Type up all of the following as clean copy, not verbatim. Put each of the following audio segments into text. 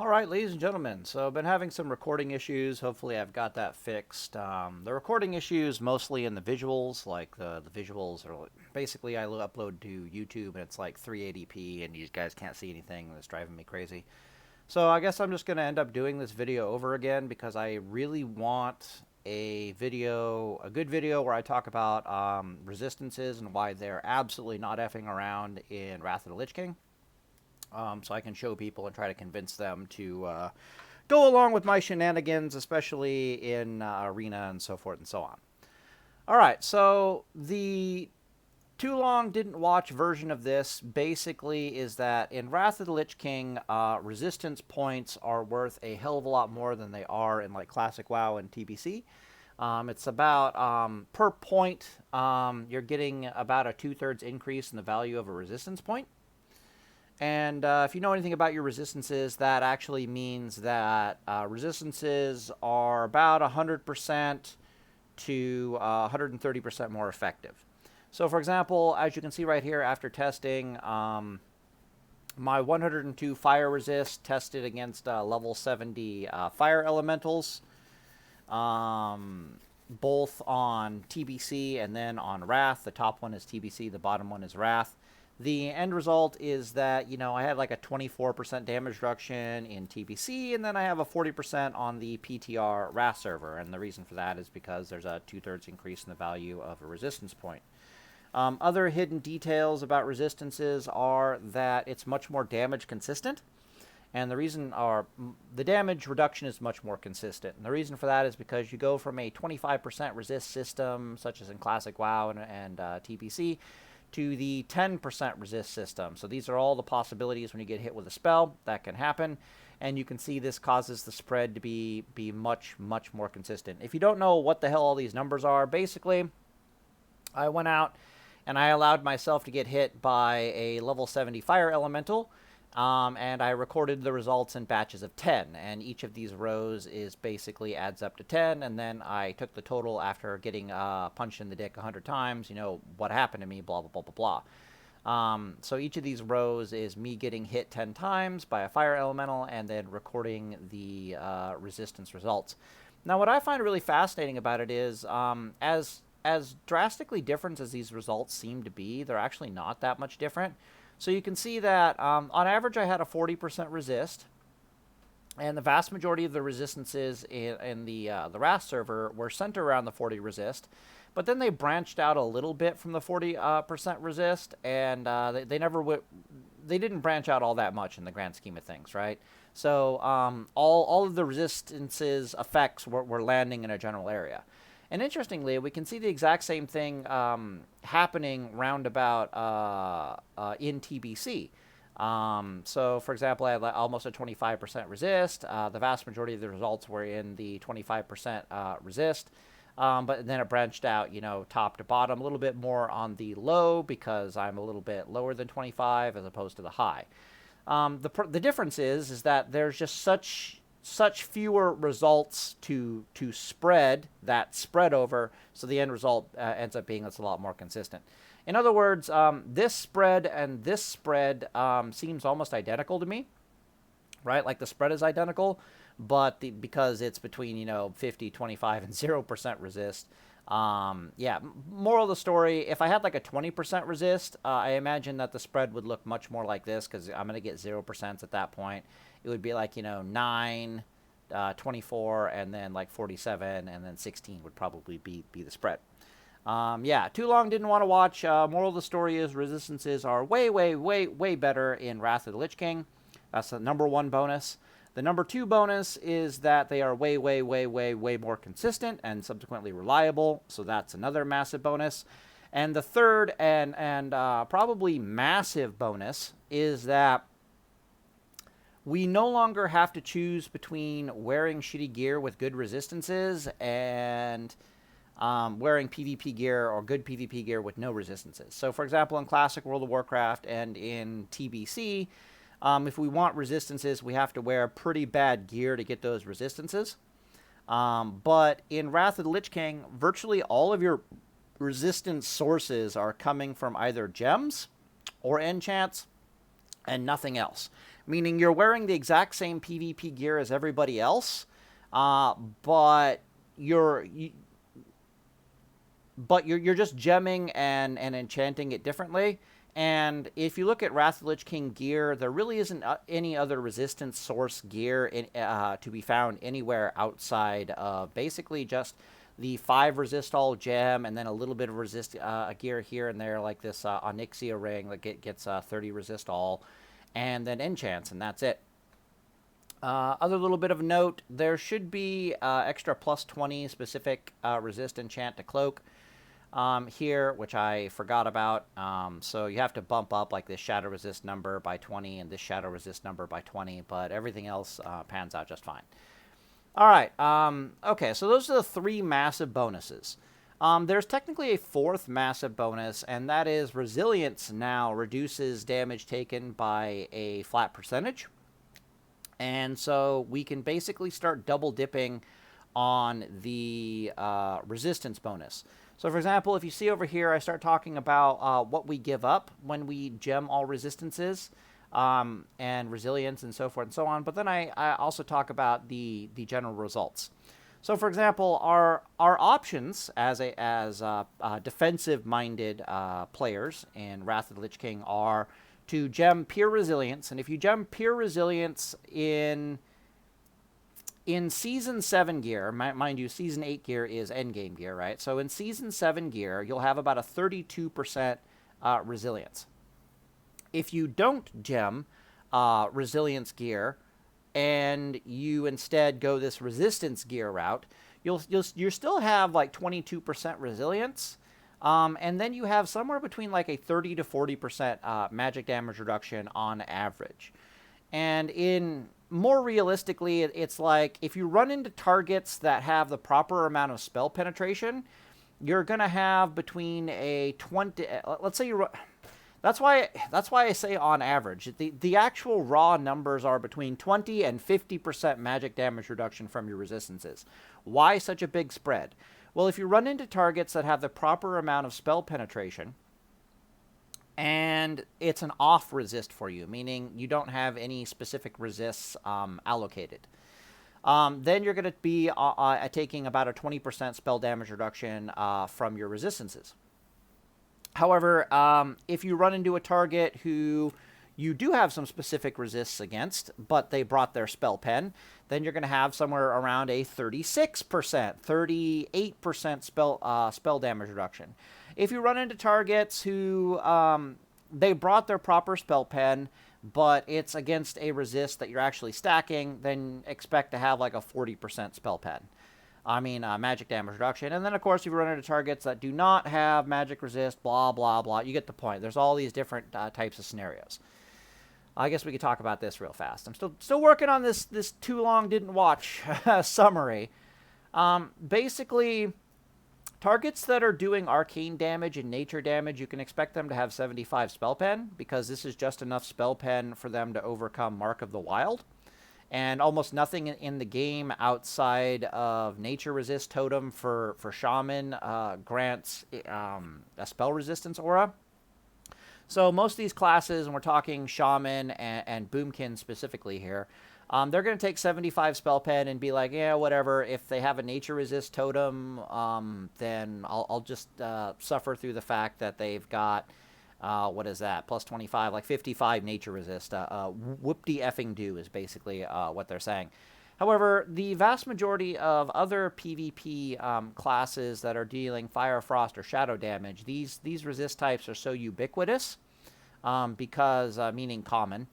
All right, ladies and gentlemen. So I've been having some recording issues. Hopefully, I've got that fixed. The recording issues mostly in the visuals. Like the visuals are basically I upload to YouTube and it's like 380p, and you guys can't see anything. And it's driving me crazy. So I guess I'm just going to end up doing this video over again because I really want a good video where I talk about resistances and why they're absolutely not effing around in Wrath of the Lich King. So I can show people and try to convince them to go along with my shenanigans, especially in Arena and so forth and so on. All right, so the too long didn't watch version of this basically is that in Wrath of the Lich King, resistance points are worth a hell of a lot more than they are in like Classic WoW and TBC. It's about per point, you're getting about a 2/3 increase in the value of a resistance point. And if you know anything about your resistances, that actually means that resistances are about 100% to 130% more effective. So, for example, as you can see right here, after testing, my 102 fire resist tested against level 70 fire elementals, both on TBC and then on Wrath. The top one is TBC, the bottom one is Wrath. The end result is that, I had like a 24% damage reduction in TBC, and then I have a 40% on the PTR Wrath server. And the reason for that is because there's a 2/3 increase in the value of a resistance point. Other hidden details about resistances are that it's much more damage consistent. And the damage reduction is much more consistent. And the reason for that is because you go from a 25% resist system, such as in Classic WoW and TBC, to the 10% resist system. So these are all the possibilities when you get hit with a spell that can happen. And you can see this causes the spread to be much, much more consistent. If you don't know what the hell all these numbers are, basically, I went out and I allowed myself to get hit by a level 70 fire elemental. And I recorded the results in batches of 10, and each of these rows basically adds up to 10, and then I took the total after getting punched in the dick 100 times, what happened to me, blah, blah, blah, blah, blah. So each of these rows is me getting hit 10 times by a fire elemental and then recording the resistance results. Now, what I find really fascinating about it is as drastically different as these results seem to be, they're actually not that much different. So you can see that on average I had a 40% resist, and the vast majority of the resistances in the Wrath server were centered around the 40 resist, but then they branched out a little bit from the 40% resist, and they didn't branch out all that much in the grand scheme of things, right? So all of the resistances effects were landing in a general area. And interestingly, we can see the exact same thing happening roundabout in TBC. So, for example, I had almost a 25% resist. The vast majority of the results were in the 25% resist. But then it branched out, top to bottom, a little bit more on the low because I'm a little bit lower than 25 as opposed to the high. The difference is that there's just such fewer results to spread over, so the end result ends up being it's a lot more consistent. In other words, this spread and this spread seems almost identical to me, right? Like the spread is identical, but because it's between 50, 25, and 0% resist. Moral of the story, if I had like a 20% resist, I imagine that the spread would look much more like this because I'm going to get 0% at that point. It would be like, 9, 24, and then like 47, and then 16 would probably be the spread. Too long didn't want to watch. Moral of the story is resistances are way, way, way, way better in Wrath of the Lich King. That's the number one bonus. The number two bonus is that they are way, way, way, way, way more consistent and subsequently reliable. So that's another massive bonus. And the third and probably massive bonus is that we no longer have to choose between wearing shitty gear with good resistances and wearing PvP gear or good PvP gear with no resistances. So, for example, in Classic World of Warcraft and in TBC, if we want resistances, we have to wear pretty bad gear to get those resistances. But in Wrath of the Lich King, virtually all of your resistance sources are coming from either gems or enchants and nothing else. meaning you're wearing the exact same PvP gear as everybody else, but you're you're just gemming and enchanting it differently. And if you look at Wrath of the Lich King gear, there really isn't any other resistance source gear to be found anywhere outside of basically just the 5 resist all gem, and then a little bit of resist gear here and there, like this Onyxia ring that gets 30 resist all, and then enchants, and that's it. Other little bit of note, there should be extra plus 20 specific resist enchant to cloak here, which I forgot about. So you have to bump up like this shadow resist number by 20 and this shadow resist number by 20, but everything else pans out just fine. All right. Okay, so those are the 3 massive bonuses. There's technically a 4th massive bonus, and that is Resilience now reduces damage taken by a flat percentage. And so we can basically start double dipping on the resistance bonus. So for example, if you see over here, I start talking about what we give up when we gem all resistances, and resilience and so forth and so on. But then I also talk about the general results. So for example, our options as defensive-minded players in Wrath of the Lich King are to gem Pure Resilience. And if you gem Pure Resilience in Season 7 gear, mind you, Season 8 gear is endgame gear, right? So in Season 7 gear, you'll have about a 32% resilience. If you don't gem resilience gear, and you instead go this resistance gear route, you'll still have like 22% resilience, and then you have somewhere between like a 30 to 40% magic damage reduction on average. And in more realistically, it's like if you run into targets that have the proper amount of spell penetration, you're gonna have between a 20. Let's say you. That's why I say on average. The actual raw numbers are between 20 and 50% magic damage reduction from your resistances. Why such a big spread? Well, if you run into targets that have the proper amount of spell penetration, and it's an off resist for you, meaning you don't have any specific resists allocated, then you're going to be taking about a 20% spell damage reduction from your resistances. However, if you run into a target who you do have some specific resists against, but they brought their spell pen, then you're going to have somewhere around a 36%, 38% spell damage reduction. If you run into targets who they brought their proper spell pen, but it's against a resist that you're actually stacking, then expect to have like a 40% spell pen. Magic damage reduction. And then, of course, if you run into targets that do not have magic resist, blah, blah, blah, you get the point. There's all these different types of scenarios. I guess we could talk about this real fast. I'm still working on this too long didn't watch summary. Basically, targets that are doing arcane damage and nature damage, you can expect them to have 75 spell pen, because this is just enough spell pen for them to overcome Mark of the Wild. And almost nothing in the game outside of Nature Resist Totem for Shaman grants a spell resistance aura. So most of these classes, and we're talking Shaman and Boomkin specifically here, they're going to take 75 spell pen and be like, yeah, whatever. If they have a Nature Resist Totem, then I'll just suffer through the fact that they've got... what is that? Plus 25, like 55 nature resist. Whoop-de-effing-do is basically what they're saying. However, the vast majority of other PvP classes that are dealing fire, frost, or shadow damage, these resist types are so ubiquitous, because meaning common,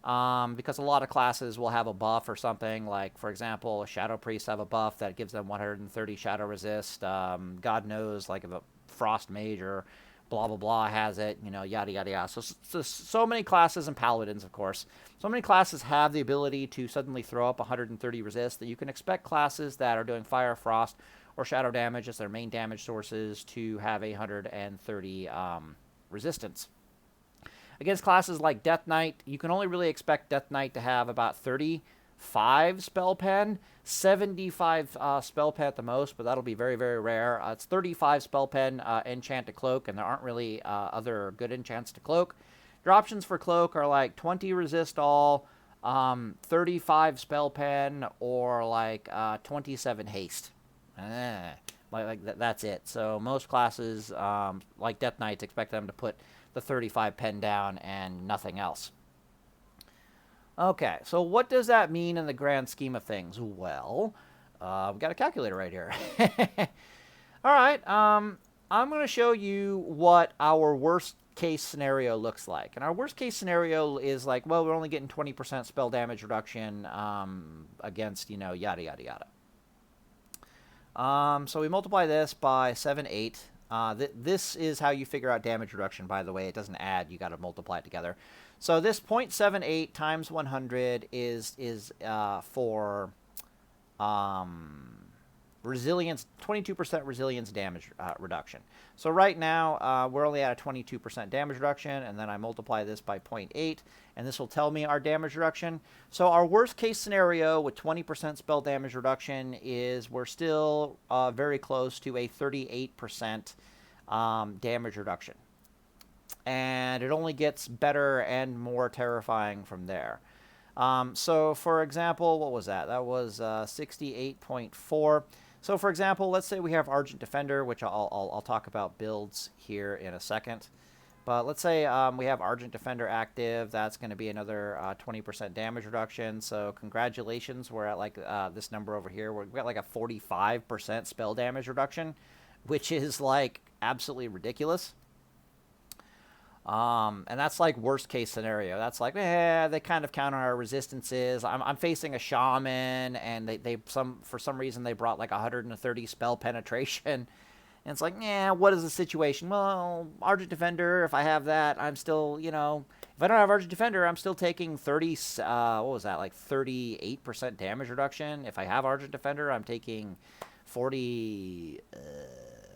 because a lot of classes will have a buff or something. Like, for example, Shadow Priests have a buff that gives them 130 shadow resist. God knows, like if a Frost Mage or blah, blah, blah has it, yada, yada, yada. So many classes, and Paladins, of course, so many classes have the ability to suddenly throw up 130 resist that you can expect classes that are doing Fire, Frost, or Shadow damage as their main damage sources to have 130 resistance. Against classes like Death Knight, you can only really expect Death Knight to have about 35 spell pen, 75 spell pen at the most, but that'll be very, very rare. It's 35 spell pen enchant to cloak, and there aren't really other good enchants to cloak. Your options for cloak are like 20 resist all, 35 spell pen or like 27 haste. That's it. So most classes, like Death Knights, expect them to put the 35 pen down and nothing else. Okay, so what does that mean in the grand scheme of things? Well, we've got a calculator right here. All right, I'm going to show you what our worst case scenario looks like. And our worst case scenario is like, well, we're only getting 20% spell damage reduction against, yada, yada, yada. So we multiply this by 7, 8. This is how you figure out damage reduction, by the way. It doesn't add. You got to multiply it together. So this 0.78 times 100 is for resilience, 22% resilience damage reduction. So right now, we're only at a 22% damage reduction, and then I multiply this by 0.8, and this will tell me our damage reduction. So our worst case scenario with 20% spell damage reduction is we're still very close to a 38% damage reduction. And it only gets better and more terrifying from there. So for example, what was that? That was 68.4. So for example, let's say we have Argent Defender, which I'll talk about builds here in a second. But let's say we have Argent Defender active. That's going to be another 20% damage reduction. So congratulations, we're at like this number over here. We've got like a 45% spell damage reduction, which is like absolutely ridiculous. And that's like worst case scenario. That's like, they kind of counter our resistances. I'm facing a shaman, and for some reason they brought like 130 spell penetration. And it's like, what is the situation? Well, Argent Defender, if I have that, I'm still, if I don't have Argent Defender, I'm still taking 38% damage reduction. If I have Argent Defender, I'm taking 40,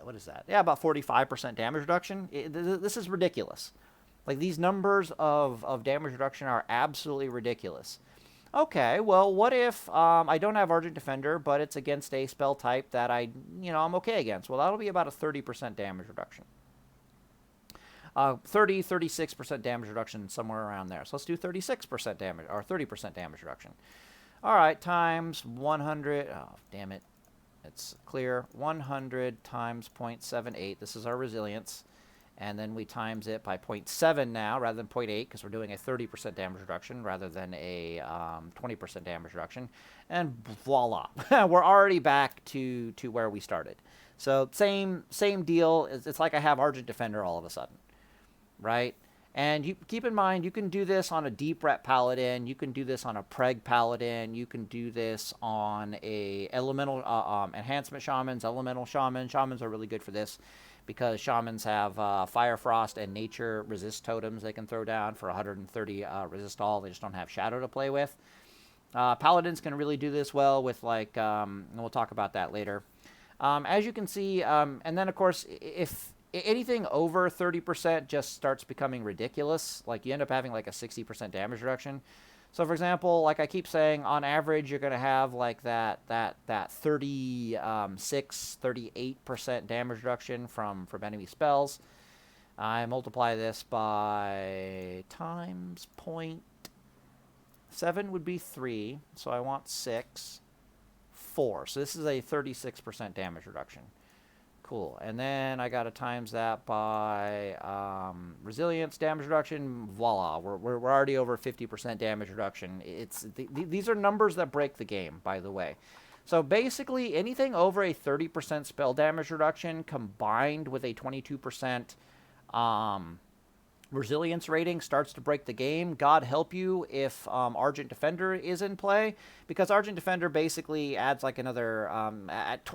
what is that? Yeah, about 45% damage reduction. This is ridiculous. Like, these numbers of damage reduction are absolutely ridiculous. Okay, well, what if I don't have Argent Defender, but it's against a spell type that I'm okay against? Well, that'll be about a 30% damage reduction. 36% damage reduction, somewhere around there. So let's do 36% damage, or 30% damage reduction. All right, times 100. Oh, damn it. It's clear. 100 times 0.78. This is our resilience. And then we times it by 0.7 now, rather than 0.8, because we're doing a 30% damage reduction rather than a 20% damage reduction. And voila. We're already back to where we started. So same deal. It's like I have Argent Defender all of a sudden, right? And you keep in mind, you can do this on a deep rep paladin. You can do this on a preg paladin. You can do this on a elemental enhancement shamans, elemental shamans. Shamans are really good for this because shamans have fire, frost, and nature resist totems they can throw down for 130 resist all. They just don't have shadow to play with. Paladins can really do this well with and we'll talk about that later. As you can see, and then of course, if anything over 30% just starts becoming ridiculous. Like, you end up having like a 60% damage reduction. So for example, like I keep saying, on average, you're going to have like that 38% damage reduction from enemy spells. I multiply this by times 0.7 would be 3. So I want 6, 4. So this is a 36% damage reduction. Cool. And then I got to times that by resilience damage reduction. Voila. We're already over 50% damage reduction. These are numbers that break the game, by the way. So basically, anything over a 30% spell damage reduction combined with a 22% resilience rating starts to break the game. God help you if Argent Defender is in play, because Argent Defender basically adds like another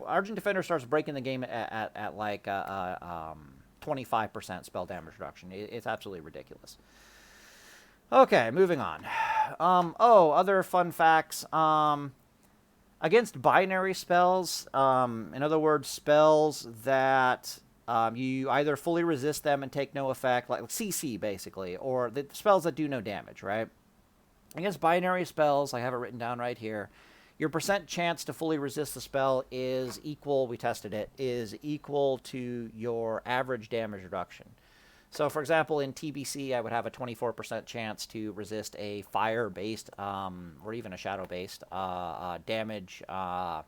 Argent Defender starts breaking the game at like 25% spell damage reduction. It's absolutely ridiculous. Okay, moving on. Other fun facts. Against binary spells, in other words, spells that you either fully resist them and take no effect, like CC basically, or the spells that do no damage, right? Against binary spells, I have it written down right here, your percent chance to fully resist the spell is equal, we tested it, is equal to your average damage reduction. So, for example, in TBC, I would have a 24% chance to resist a fire-based or even a shadow-based damage. Yeah,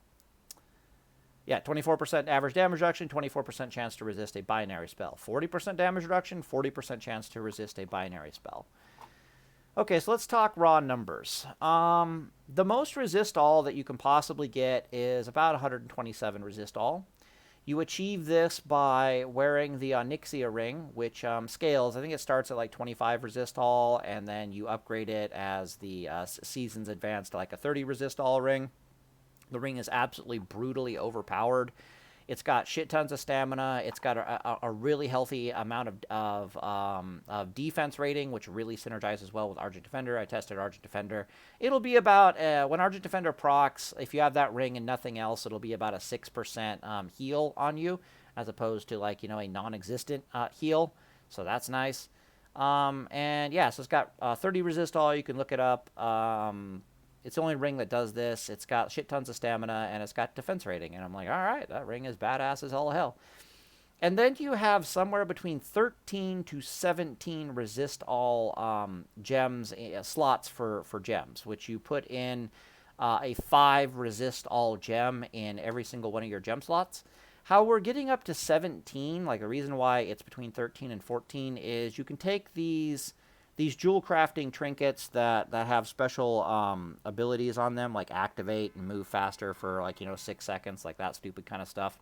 24% average damage reduction, 24% chance to resist a binary spell. 40% damage reduction, 40% chance to resist a binary spell. Okay, so let's talk raw numbers. The most resist all that you can possibly get is about 127 resist all. You achieve this by wearing the Onyxia ring, which scales. I think it starts at like 25 resist all, and then you upgrade it as the seasons advance to like a 30 resist all ring. The ring is absolutely brutally overpowered. It's got shit tons of stamina. It's got a really healthy amount of defense rating, which really synergizes well with Argent Defender. I tested Argent Defender. It'll be about, when Argent Defender procs, if you have that ring and nothing else, it'll be about a 6% heal on you, as opposed to like, a non-existent heal. So that's nice. And yeah, so it's got 30 resist all. You can look it up. It's the only ring that does this. It's got shit tons of stamina, and it's got defense rating. And I'm like, all right, that ring is badass as all hell. And then you have somewhere between 13 to 17 resist all gems, slots for gems, which you put in a 5 resist all gem in every single one of your gem slots. How we're getting up to 17, like the reason why it's between 13 and 14 is you can take these jewel crafting trinkets that have special abilities on them, like activate and move faster for 6 seconds, like that stupid kind of stuff.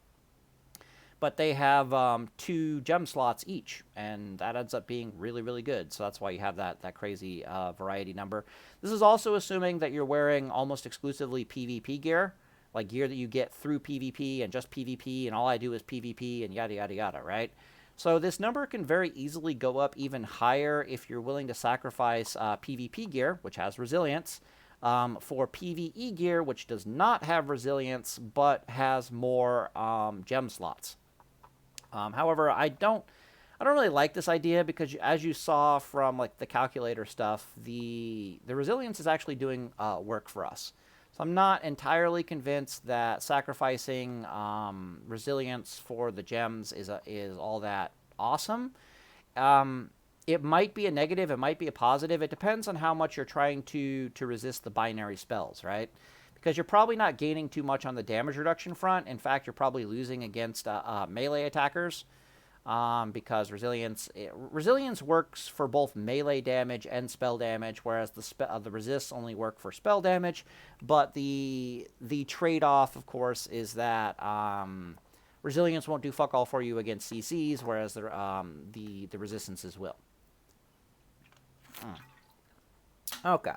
But they have 2 gem slots each, and that ends up being really, really good. So that's why you have that crazy variety number. This is also assuming that you're wearing almost exclusively PvP gear, like gear that you get through PvP and just PvP, and all I do is PvP and yada, yada, yada, right? So this number can very easily go up even higher if you're willing to sacrifice PvP gear, which has resilience, for PvE gear, which does not have resilience, but has more gem slots. However, I don't really like this idea because, as you saw from like the calculator stuff, the resilience is actually doing work for us. So I'm not entirely convinced that sacrificing resilience for the gems is all that awesome. It might be a negative, it might be a positive. It depends on how much you're trying to resist the binary spells, right? Because you're probably not gaining too much on the damage reduction front. In fact, you're probably losing against melee attackers. Because resilience works for both melee damage and spell damage, whereas the resists only work for spell damage. But the trade-off, of course, is that resilience won't do fuck all for you against CCs, whereas the resistances will. Okay,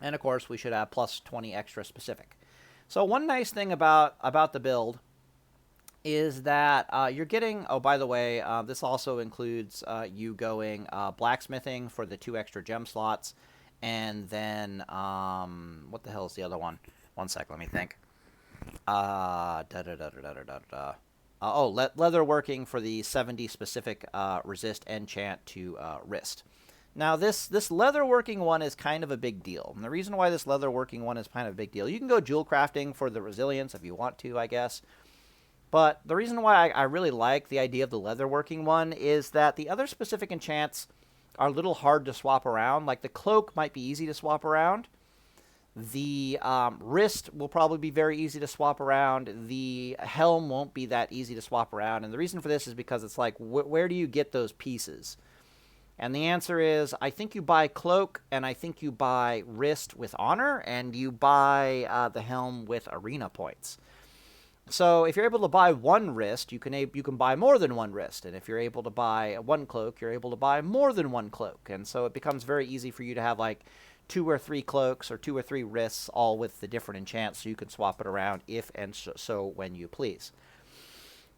and of course we should have plus 20 extra specific. So one nice thing about the build is that you're getting, oh, by the way, this also includes you going blacksmithing for the 2 extra gem slots, and then, what the hell is the other one? One sec, let me think. Leatherworking for the 70 specific resist enchant to wrist. Now, this leatherworking one is kind of a big deal. And the reason why this leatherworking one is kind of a big deal, you can go jewel crafting for the resilience if you want to, I guess. But the reason why I really like the idea of the leatherworking one is that the other specific enchants are a little hard to swap around. Like the cloak might be easy to swap around. The wrist will probably be very easy to swap around. The helm won't be that easy to swap around. And the reason for this is because it's like, where do you get those pieces? And the answer is, I think you buy cloak, and I think you buy wrist with honor, and you buy the helm with arena points. So if you're able to buy 1 wrist, you can buy more than 1 wrist. And if you're able to buy 1 cloak, you're able to buy more than 1 cloak. And so it becomes very easy for you to have like 2 or 3 cloaks or 2 or 3 wrists, all with the different enchants, so you can swap it around if and so when you please.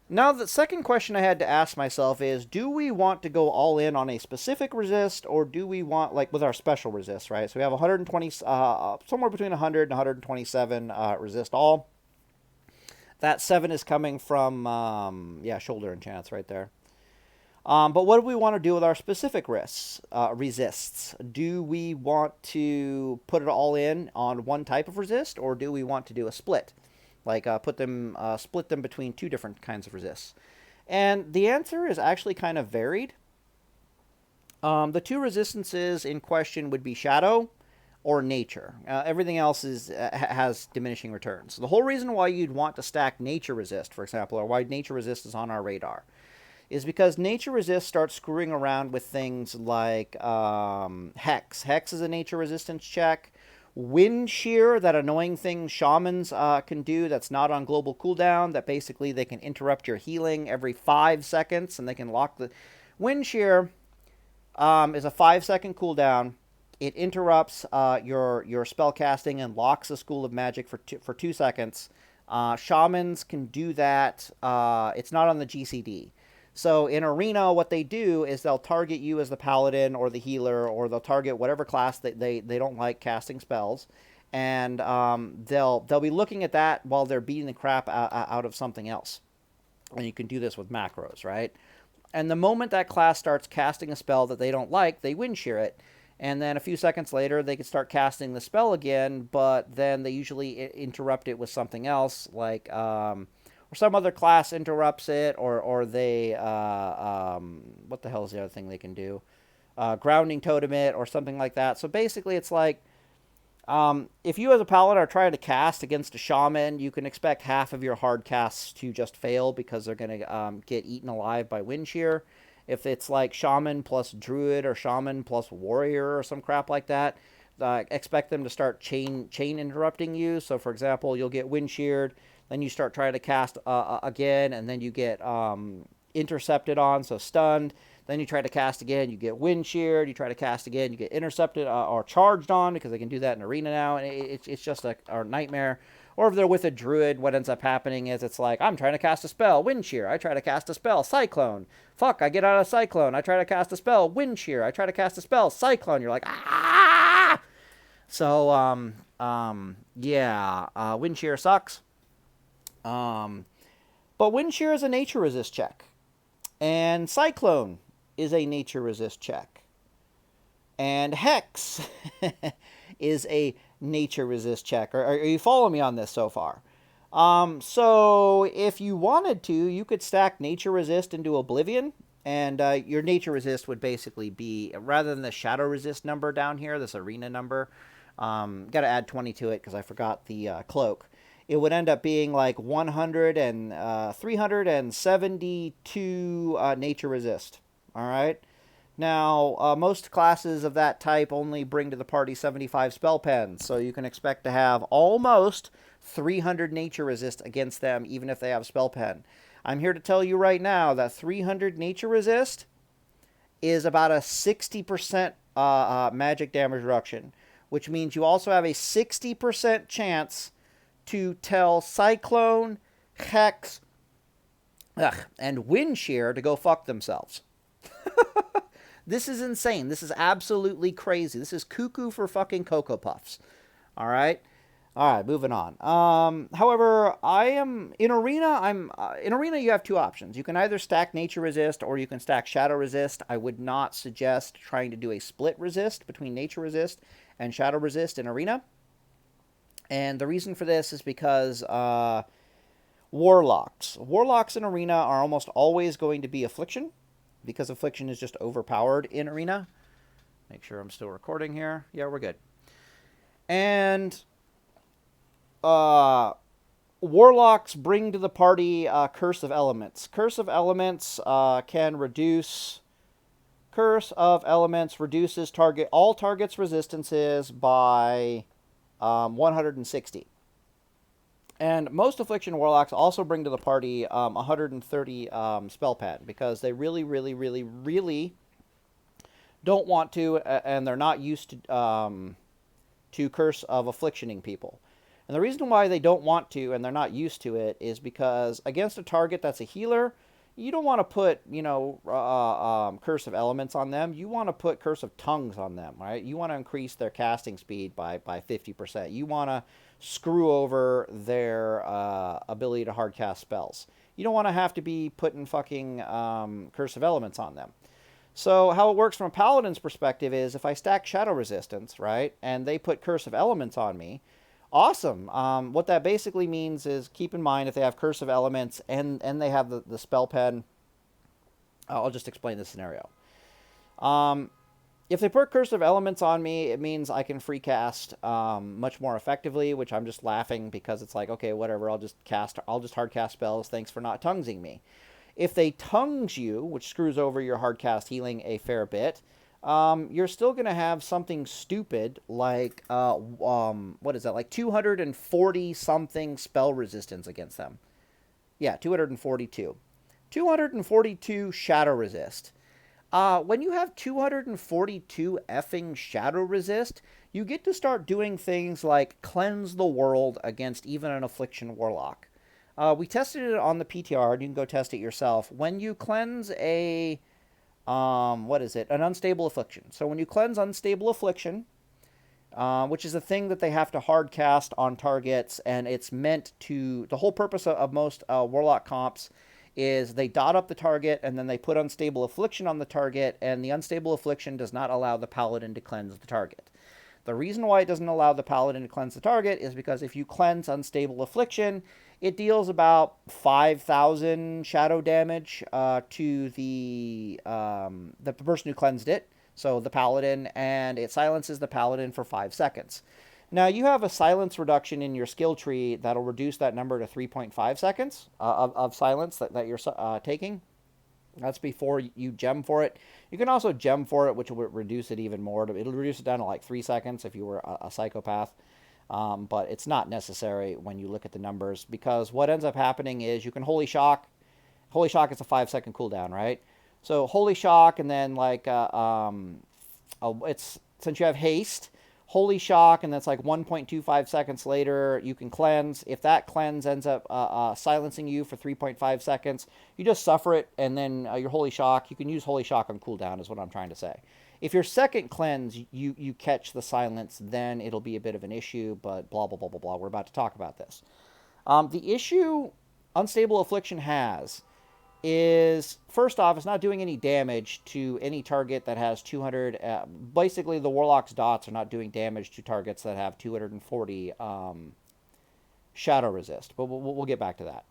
Now, the second question I had to ask myself is, do we want to go all in on a specific resist, or do we want, like with our special resist, right? So we have 120, somewhere between 100 and 127 resist all. That 7 is coming from, shoulder enchants right there. But what do we want to do with our specific resists? Do we want to put it all in on one type of resist, or do we want to do a split? Like split them between 2 different kinds of resists. And the answer is actually kind of varied. The two resistances in question would be Shadow or Nature. Everything else has diminishing returns. The whole reason why you'd want to stack Nature Resist, for example, or why Nature Resist is on our radar, is because Nature Resist starts screwing around with things like Hex. Hex is a Nature Resistance check. Wind Shear, that annoying thing shamans can do that's not on global cooldown, that basically they can interrupt your healing every 5 seconds, and they can lock the... Wind Shear is a 5-second cooldown. It interrupts your spell casting and locks a School of Magic for 2 seconds. Shamans can do that. It's not on the GCD. So in Arena, what they do is they'll target you as the Paladin or the Healer, or they'll target whatever class that they don't like casting spells. And they'll be looking at that while they're beating the crap out of something else. And you can do this with macros, right? And the moment that class starts casting a spell that they don't like, they Wind Shear it. And then a few seconds later, they can start casting the spell again, but then they usually interrupt it with something else, like... or some other class interrupts it, or they, what the hell is the other thing they can do? Grounding Totem it, or something like that. So basically it's like, if you as a Paladin are trying to cast against a Shaman, you can expect half of your hard casts to just fail because they're going to get eaten alive by Wind Shear. If it's like Shaman plus Druid, or Shaman plus Warrior, or some crap like that, expect them to start chain interrupting you. So for example, you'll get Wind Sheared, then you start trying to cast again, and then you get intercepted on, so stunned. Then you try to cast again, you get Wind Sheared. You try to cast again, you get intercepted or charged on, because they can do that in Arena now, and it's just a nightmare. Or if they're with a Druid, what ends up happening is it's like, I'm trying to cast a spell, Wind Shear. I try to cast a spell, Cyclone. Fuck, I get out of Cyclone. I try to cast a spell, Wind Shear. I try to cast a spell, Cyclone. You're like, ah! So, yeah, Wind Shear sucks. But Wind Shear is a Nature Resist check. And Cyclone is a Nature Resist check. And Hex is a Nature Resist check. Are you following me on this so far? So if you wanted to, you could stack Nature Resist into Oblivion. And your Nature Resist would basically be, rather than the Shadow Resist number down here, this Arena number, got to add 20 to it because I forgot the cloak. It would end up being like 372 Nature Resist. All right. Now, most classes of that type only bring to the party 75 spell pens, so you can expect to have almost 300 Nature Resist against them, even if they have spell pen. I'm here to tell you right now that 300 Nature Resist is about a 60% magic damage reduction, which means you also have a 60% chance to tell Cyclone, Hex, and Wind Shear to go fuck themselves. This is insane. This is absolutely crazy. This is cuckoo for fucking Cocoa Puffs. All right? All right, moving on. However, in Arena, you have two options. You can either stack Nature Resist or you can stack Shadow Resist. I would not suggest trying to do a split resist between Nature Resist and Shadow Resist in Arena. And the reason for this is because Warlocks. Warlocks in Arena are almost always going to be Affliction, because Affliction is just overpowered in Arena. Make sure I'm still recording here. Yeah, we're good. And Warlocks bring to the party Curse of Elements. Curse of Elements can reduce... Curse of Elements reduces all targets' resistances by 160. And most Affliction Warlocks also bring to the party 130 spell pad, because they really, really, really, really don't want to, and they're not used to Curse of Afflictioning people. And the reason why they don't want to and they're not used to it is because against a target that's a healer, you don't want to put, Curse of Elements on them. You want to put Curse of Tongues on them, right? You want to increase their casting speed by 50%. You want to screw over their ability to hardcast spells. You don't want to have to be putting fucking Curse of Elements on them. So how it works from a Paladin's perspective is if I stack Shadow Resistance, right, and they put Curse of Elements on me, awesome. What that basically means is, keep in mind, if they have Curse of Elements and they have the spell pen, I'll just explain the scenario. If they put Curse of Elements on me, it means I can free cast much more effectively, which I'm just laughing because it's like, okay, whatever, I'll just hard cast spells, thanks for not tonguesing me. If they tongues you, which screws over your hard cast healing a fair bit, you're still going to have something stupid like, what is that, like 240 something spell resistance against them. Yeah, 242. 242 shadow resist. When you have 242 effing shadow resist, you get to start doing things like cleanse the world against even an affliction warlock. We tested it on the PTR, and you can go test it yourself. When you cleanse a, what is it? An unstable affliction. So when you cleanse unstable affliction, which is a thing that they have to hard cast on targets, and it's meant to, the whole purpose of most warlock comps is they dot up the target and then they put unstable affliction on the target, and the unstable affliction does not allow the paladin to cleanse the target. The reason why it doesn't allow the paladin to cleanse the target is because if you cleanse unstable affliction, it deals about 5,000 shadow damage to the person who cleansed it, so the paladin, and it silences the paladin for 5 seconds. Now, you have a silence reduction in your skill tree that'll reduce that number to 3.5 seconds of silence that you're taking. That's before you gem for it. You can also gem for it, which will reduce it even more. It'll reduce it down to like 3 seconds if you were a psychopath. But it's not necessary when you look at the numbers, because what ends up happening is you can Holy Shock. Holy Shock is a 5-second cooldown, right? So Holy Shock, and then like it's, since you have haste, Holy Shock, and that's like 1.25 seconds later, you can cleanse. If that cleanse ends up silencing you for 3.5 seconds, you just suffer it, and then your Holy Shock, you can use Holy Shock on cooldown, is what I'm trying to say. If your second cleanse, you catch the silence, then it'll be a bit of an issue, but blah, blah, blah, blah, blah. We're about to talk about this. The issue Unstable Affliction has is, first off, it's not doing any damage to any target that has 200. Basically, the Warlock's dots are not doing damage to targets that have 240 shadow resist. But we'll get back to that.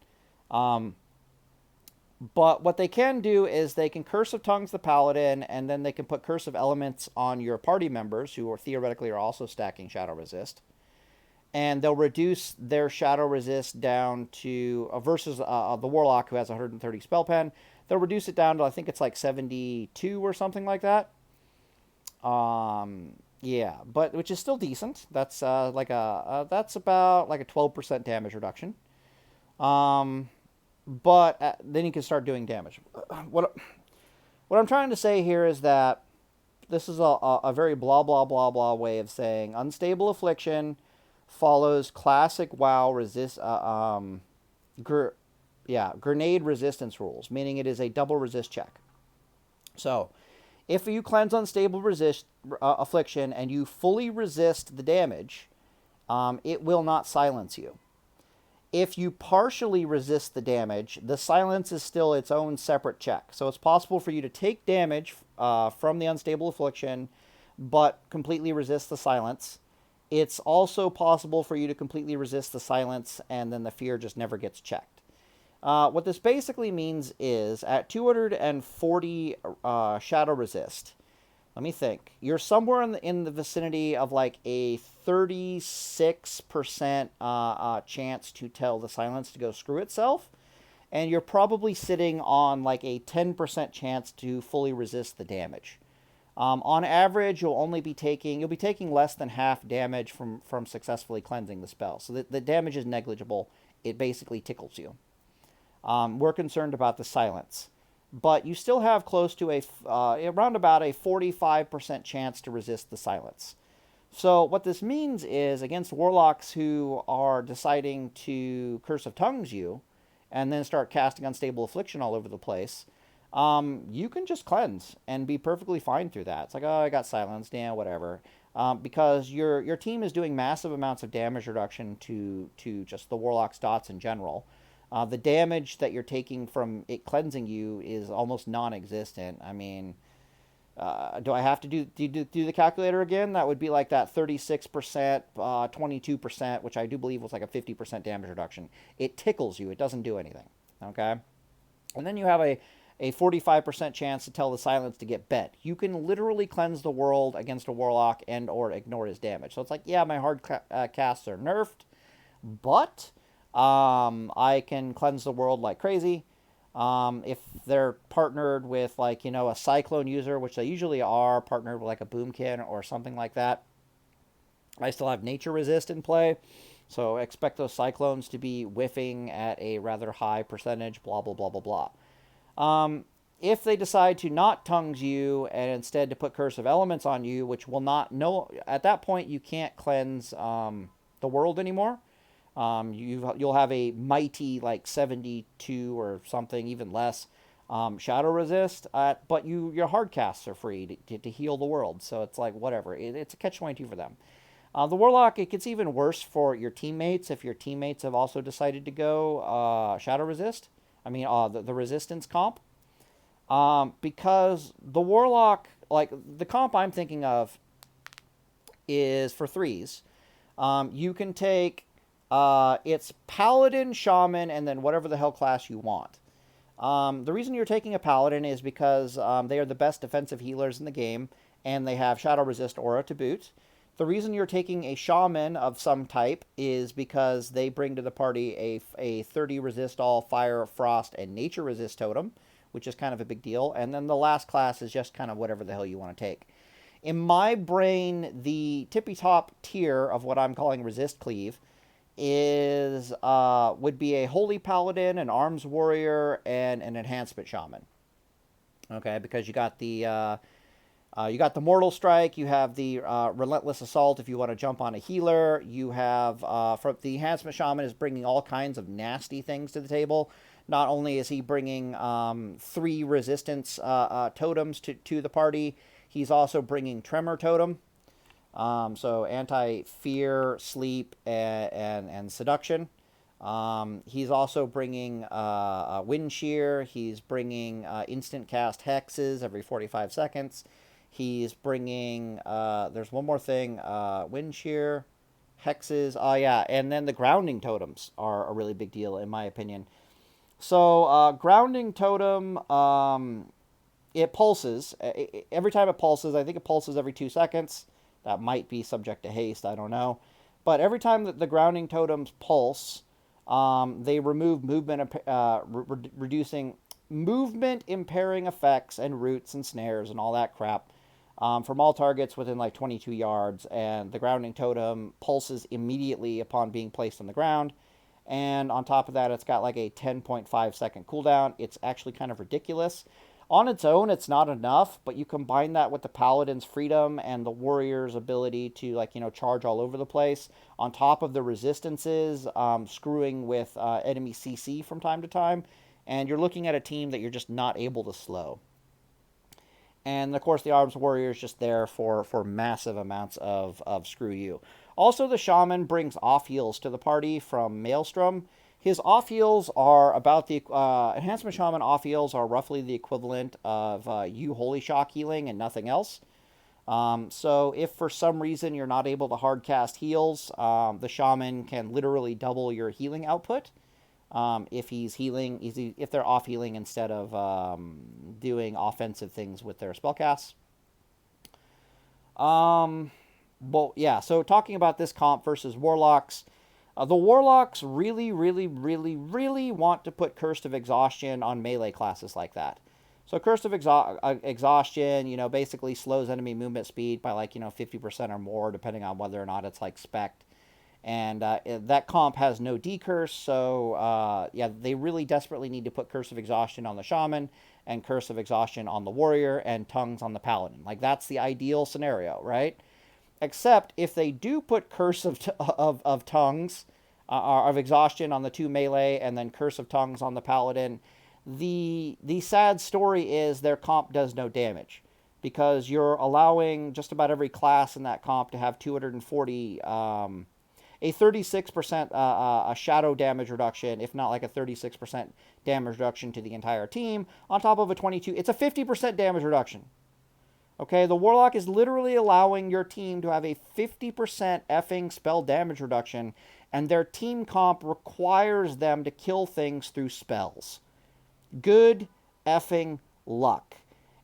But what they can do is they can Curse of Tongues the Paladin, and then they can put Curse of Elements on your party members, who are theoretically are also stacking shadow resist. And they'll reduce their shadow resist down to, versus the Warlock, who has 130 spell pen, they'll reduce it down to, I think it's like 72 or something like that. Yeah, but which is still decent. That's that's about like a 12% damage reduction. But then you can start doing damage. What I'm trying to say here is that this is a very blah blah blah blah way of saying Unstable Affliction follows classic WoW grenade resistance rules, meaning it is a double resist check. So, if you cleanse Unstable Affliction and you fully resist the damage, it will not silence you. If you partially resist the damage, the silence is still its own separate check. So it's possible for you to take damage from the Unstable Affliction, but completely resist the silence. It's also possible for you to completely resist the silence, and then the fear just never gets checked. What this basically means is, at 240 shadow resist, let me think, you're somewhere in the vicinity of like a 36% chance to tell the silence to go screw itself, and you're probably sitting on like a 10% chance to fully resist the damage. On average, you'll be taking less than half damage from successfully cleansing the spell. So the damage is negligible. It basically tickles you. We're concerned about the silence, but you still have close to around about a 45% chance to resist the silence. So what this means is, against warlocks who are deciding to Curse of Tongues you, and then start casting Unstable Affliction all over the place, you can just cleanse and be perfectly fine through that. It's like, oh, I got silenced, yeah, whatever. Because your team is doing massive amounts of damage reduction to just the Warlock's dots in general. The damage that you're taking from it cleansing you is almost non-existent. I mean, do I have to do the calculator again? That would be like that 36%, 22%, which I do believe was like a 50% damage reduction. It tickles you. It doesn't do anything. Okay? And then you have a 45% chance to tell the silence to get bent. You can literally cleanse the world against a warlock and or ignore his damage. So it's like, yeah, my hard casts are nerfed, but I can cleanse the world like crazy. If they're partnered with like, a cyclone user, which they usually are, partnered with like a boomkin or something like that, I still have nature resist in play. So expect those cyclones to be whiffing at a rather high percentage, blah, blah, blah, blah, blah. If they decide to not tongues you and instead to put curse of elements on you, which will not know at that point, you can't cleanse the world anymore. You'll have a mighty like 72 or something, even less, shadow resist. But your hard casts are free to heal the world. So it's like whatever. It's a catch-22 for them. The warlock, it gets even worse for your teammates if your teammates have also decided to go shadow resist. I mean, the resistance comp. Because the warlock, like the comp I'm thinking of, is for threes. You can take it's paladin, shaman, and then whatever the hell class you want. The reason you're taking a paladin is because they are the best defensive healers in the game, and they have shadow resist aura to boot. The reason you're taking a shaman of some type is because they bring to the party a 30 resist all fire, frost, and nature resist totem, which is kind of a big deal. And then the last class is just kind of whatever the hell you want to take. In my brain, the tippy top tier of what I'm calling resist cleave is would be a holy paladin, an arms warrior, and an enhancement shaman. Okay, because you got the mortal strike, you have the relentless assault if you want to jump on a healer. You have from the enhancement shaman is bringing all kinds of nasty things to the table. Not only is he bringing 3 resistance totems to the party, he's also bringing tremor totem. So anti-fear, sleep, and seduction. He's also bringing wind shear. He's bringing instant cast hexes every 45 seconds. He's bringing, there's one more thing, wind shear, hexes. Oh, yeah, and then the grounding totems are a really big deal, in my opinion. So, grounding totem, it pulses. Every time it pulses, I think it pulses every 2 seconds. That might be subject to haste, I don't know. But every time that the grounding totems pulse, they remove movement, reducing movement impairing effects and roots and snares and all that crap from all targets within like 22 yards. And the grounding totem pulses immediately upon being placed on the ground. And on top of that, it's got like a 10.5 second cooldown. It's actually kind of ridiculous. On its own, it's not enough, but you combine that with the paladin's freedom and the warrior's ability to, like, charge all over the place, on top of the resistances, screwing with enemy CC from time to time, and you're looking at a team that you're just not able to slow. And, of course, the arms warrior is just there for massive amounts of screw you. Also, the shaman brings off heals to the party from Maelstrom. His off heals are about the enhancement shaman off heals are roughly the equivalent of you holy shock healing and nothing else. So if for some reason you're not able to hard cast heals, the shaman can literally double your healing output. If he's healing, if they're off healing instead of doing offensive things with their spellcasts. Well, yeah. So talking about this comp versus warlocks. The warlocks really, really, really, really want to put Curse of Exhaustion on melee classes like that. So Curse of Exhaustion, basically slows enemy movement speed by like, 50% or more, depending on whether or not it's like spec'd. And that comp has no decurse, so yeah, they really desperately need to put Curse of Exhaustion on the shaman and Curse of Exhaustion on the warrior and tongues on the paladin. Like, that's the ideal scenario, right? Except if they do put Curse of Tongues, of Exhaustion on the 2 melee, and then Curse of Tongues on the Paladin, the sad story is their comp does no damage. Because you're allowing just about every class in that comp to have 240, a 36% a shadow damage reduction, if not like a 36% damage reduction to the entire team, on top of a 22. It's a 50% damage reduction. Okay, the Warlock is literally allowing your team to have a 50% effing spell damage reduction, and their team comp requires them to kill things through spells. Good effing luck.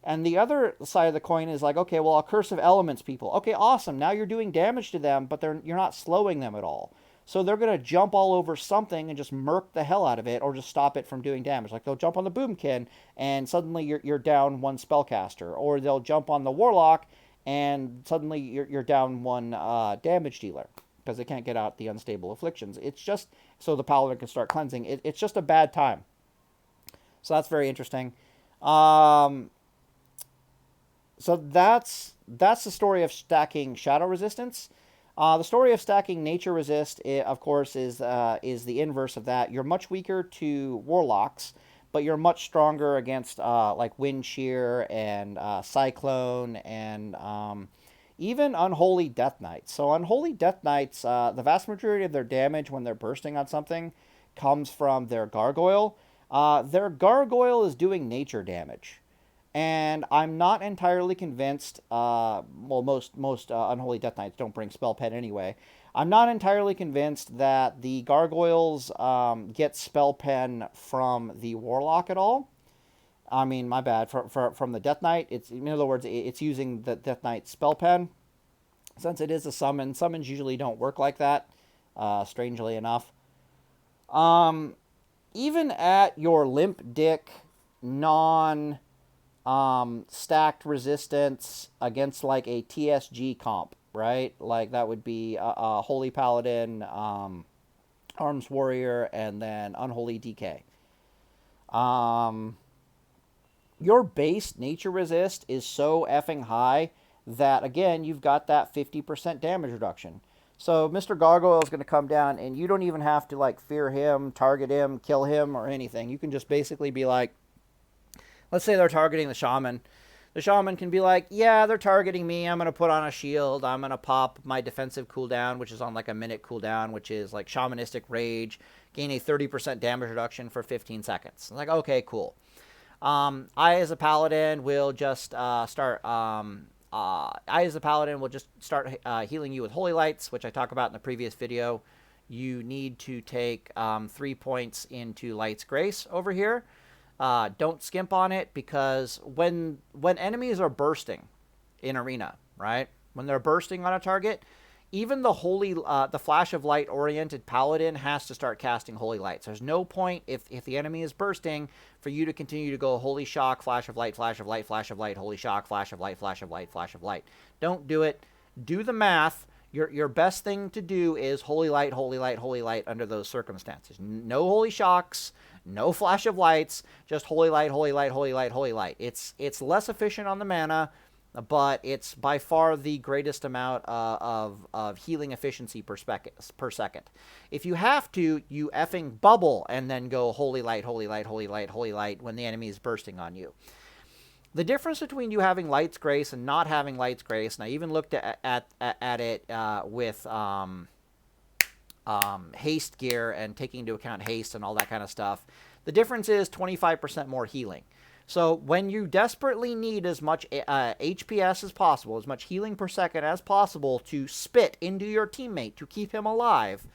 And the other side of the coin is like, okay, well, a curse of elements people. Okay, awesome. Now you're doing damage to them, but you're not slowing them at all. So they're going to jump all over something and just murk the hell out of it or just stop it from doing damage. Like they'll jump on the boomkin and suddenly you're down one spellcaster. Or they'll jump on the warlock and suddenly you're down one damage dealer because they can't get out the unstable afflictions. It's just so the paladin can start cleansing. It's just a bad time. So that's very interesting. So that's the story of stacking shadow resistance. The story of stacking nature resist, of course, is the inverse of that. You're much weaker to warlocks, but you're much stronger against like wind shear and cyclone and even unholy death knights. So unholy death knights, the vast majority of their damage when they're bursting on something comes from their gargoyle. Their gargoyle is doing nature damage. And I'm not entirely convinced. Well, most unholy death knights don't bring spell pen anyway. I'm not entirely convinced that the gargoyles get spell pen from the warlock at all. I mean, my bad. From the death knight, it's in other words, it's using the death knight spell pen. Since it is a summon, summons usually don't work like that. Strangely enough, even at your limp dick non stacked resistance against like a TSG comp, right? Like that would be a Holy Paladin, Arms Warrior, and then Unholy DK. Your base nature resist is so effing high that, again, you've got that 50% damage reduction. So Mr. Gargoyle is going to come down, and you don't even have to like fear him, target him, kill him, or anything. You can just basically be like, let's say they're targeting the shaman. The shaman can be like, yeah, they're targeting me. I'm going to put on a shield. I'm going to pop my defensive cooldown, which is on like a minute cooldown, which is like shamanistic rage. Gain a 30% damage reduction for 15 seconds. Like, okay, cool. I, as a paladin, will just start healing you with holy lights, which I talk about in the previous video. You need to take 3 points into Light's Grace over here. Don't skimp on it, because when enemies are bursting in arena, right? When they're bursting on a target, even the Flash of Light oriented paladin has to start casting holy lights. There's no point if the enemy is bursting for you to continue to go holy shock, flash of light, flash of light, flash of light, holy shock, flash of light, flash of light, flash of light. Don't do it. Do the math. Your best thing to do is holy light, holy light, holy light under those circumstances. No holy shocks, no flash of lights, just holy light, holy light, holy light, holy light. It's less efficient on the mana, but it's by far the greatest amount of healing efficiency per second. If you have to, you effing bubble and then go holy light, holy light, holy light, holy light when the enemy is bursting on you. The difference between you having Light's Grace and not having Light's Grace, and I even looked at it with haste gear and taking into account haste and all that kind of stuff, the difference is 25% more healing. So when you desperately need as much HPS as possible, as much healing per second as possible to spit into your teammate to keep him alive,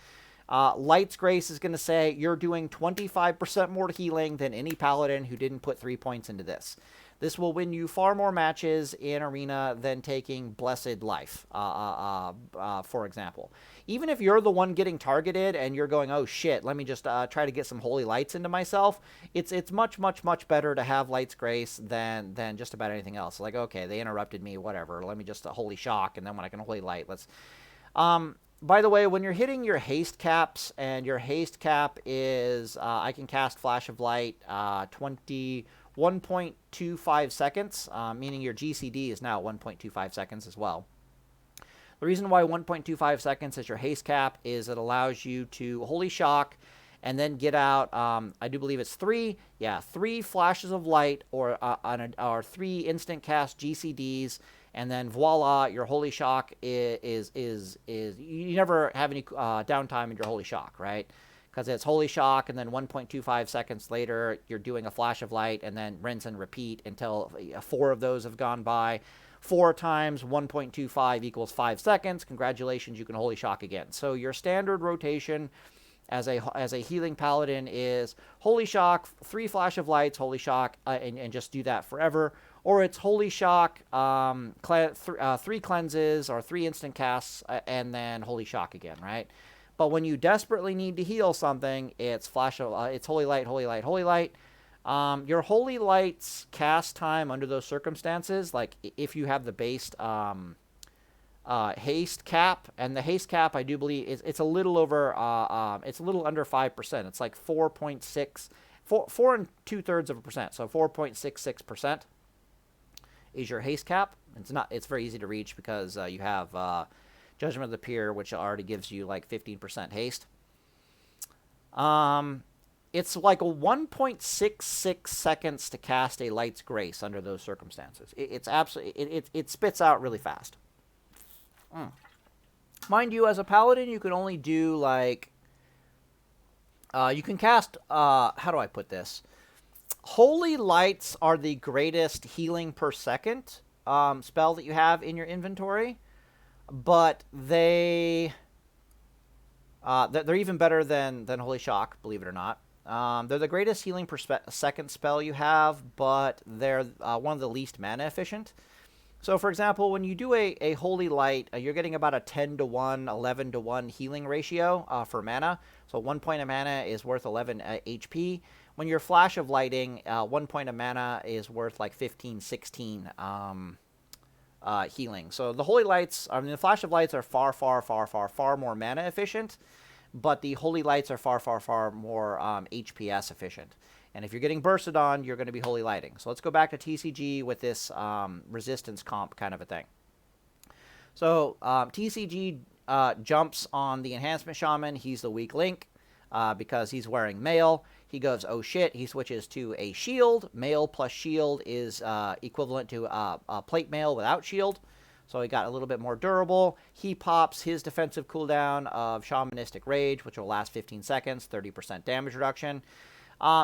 Light's Grace is going to say you're doing 25% more healing than any paladin who didn't put 3 points into this. This will win you far more matches in Arena than taking Blessed Life, for example. Even if you're the one getting targeted and you're going, oh shit, let me just try to get some holy lights into myself, it's much, much, much better to have Light's Grace than just about anything else. Like, okay, they interrupted me, whatever. Let me just holy shock, and then when I can holy light, let's... by the way, when you're hitting your haste caps, and your haste cap is, I can cast Flash of Light 1.25 seconds, meaning your GCD is now 1.25 seconds as well. The reason why 1.25 seconds is your haste cap is it allows you to holy shock and then get out, I do believe it's three flashes of light or 3 instant cast GCDs, and then voila, your holy shock is you never have any downtime in your holy shock, right? Because it's holy shock, and then 1.25 seconds later, you're doing a flash of light, and then rinse and repeat until 4 of those have gone by. 4 times 1.25 equals 5 seconds. Congratulations, you can holy shock again. So your standard rotation as a healing paladin is Holy Shock, 3 Flash of Lights, Holy Shock, and just do that forever. Or it's Holy Shock, 3 cleanses or 3 instant casts, and then Holy Shock again, right? But when you desperately need to heal something, it's it's Holy Light, Holy Light, Holy Light. Your Holy Light's cast time under those circumstances, like if you have the based haste cap, and the haste cap, I do believe, it's a little over, it's a little under 5%. It's like 4.6, 4 and 2/3%, so 4.66% is your haste cap. It's very easy to reach because you have Judgment of the Peer, which already gives you like 15% haste. It's like a 1.66 seconds to cast a Light's Grace under those circumstances. It's absolutely, it spits out really fast. Mind you, as a paladin, you can only do like, you can cast, how do I put this? Holy Lights are the greatest healing per second spell that you have in your inventory, but they're even better than Holy Shock, believe it or not. They're the greatest healing per second spell you have, but they're one of the least mana efficient. So, for example, when you do a Holy Light, you're getting about a 10-to-1, 11-to-1 healing ratio for mana. So 1 point of mana is worth 11 HP. When you're Flash of Lighting, 1 point of mana is worth like 15, 16 healing. So the Holy Lights, I mean, the Flash of Lights are far, far, far, far, far more mana efficient, but the Holy Lights are far, far, far more HPS efficient. And if you're getting bursted on, you're going to be Holy Lighting. So let's go back to TCG with this resistance comp kind of a thing. So TCG jumps on the Enhancement Shaman. He's the weak link because he's wearing mail. He goes, oh shit, he switches to a shield. Mail plus shield is equivalent to plate mail without shield. So he got a little bit more durable. He pops his defensive cooldown of Shamanistic Rage, which will last 15 seconds, 30% damage reduction.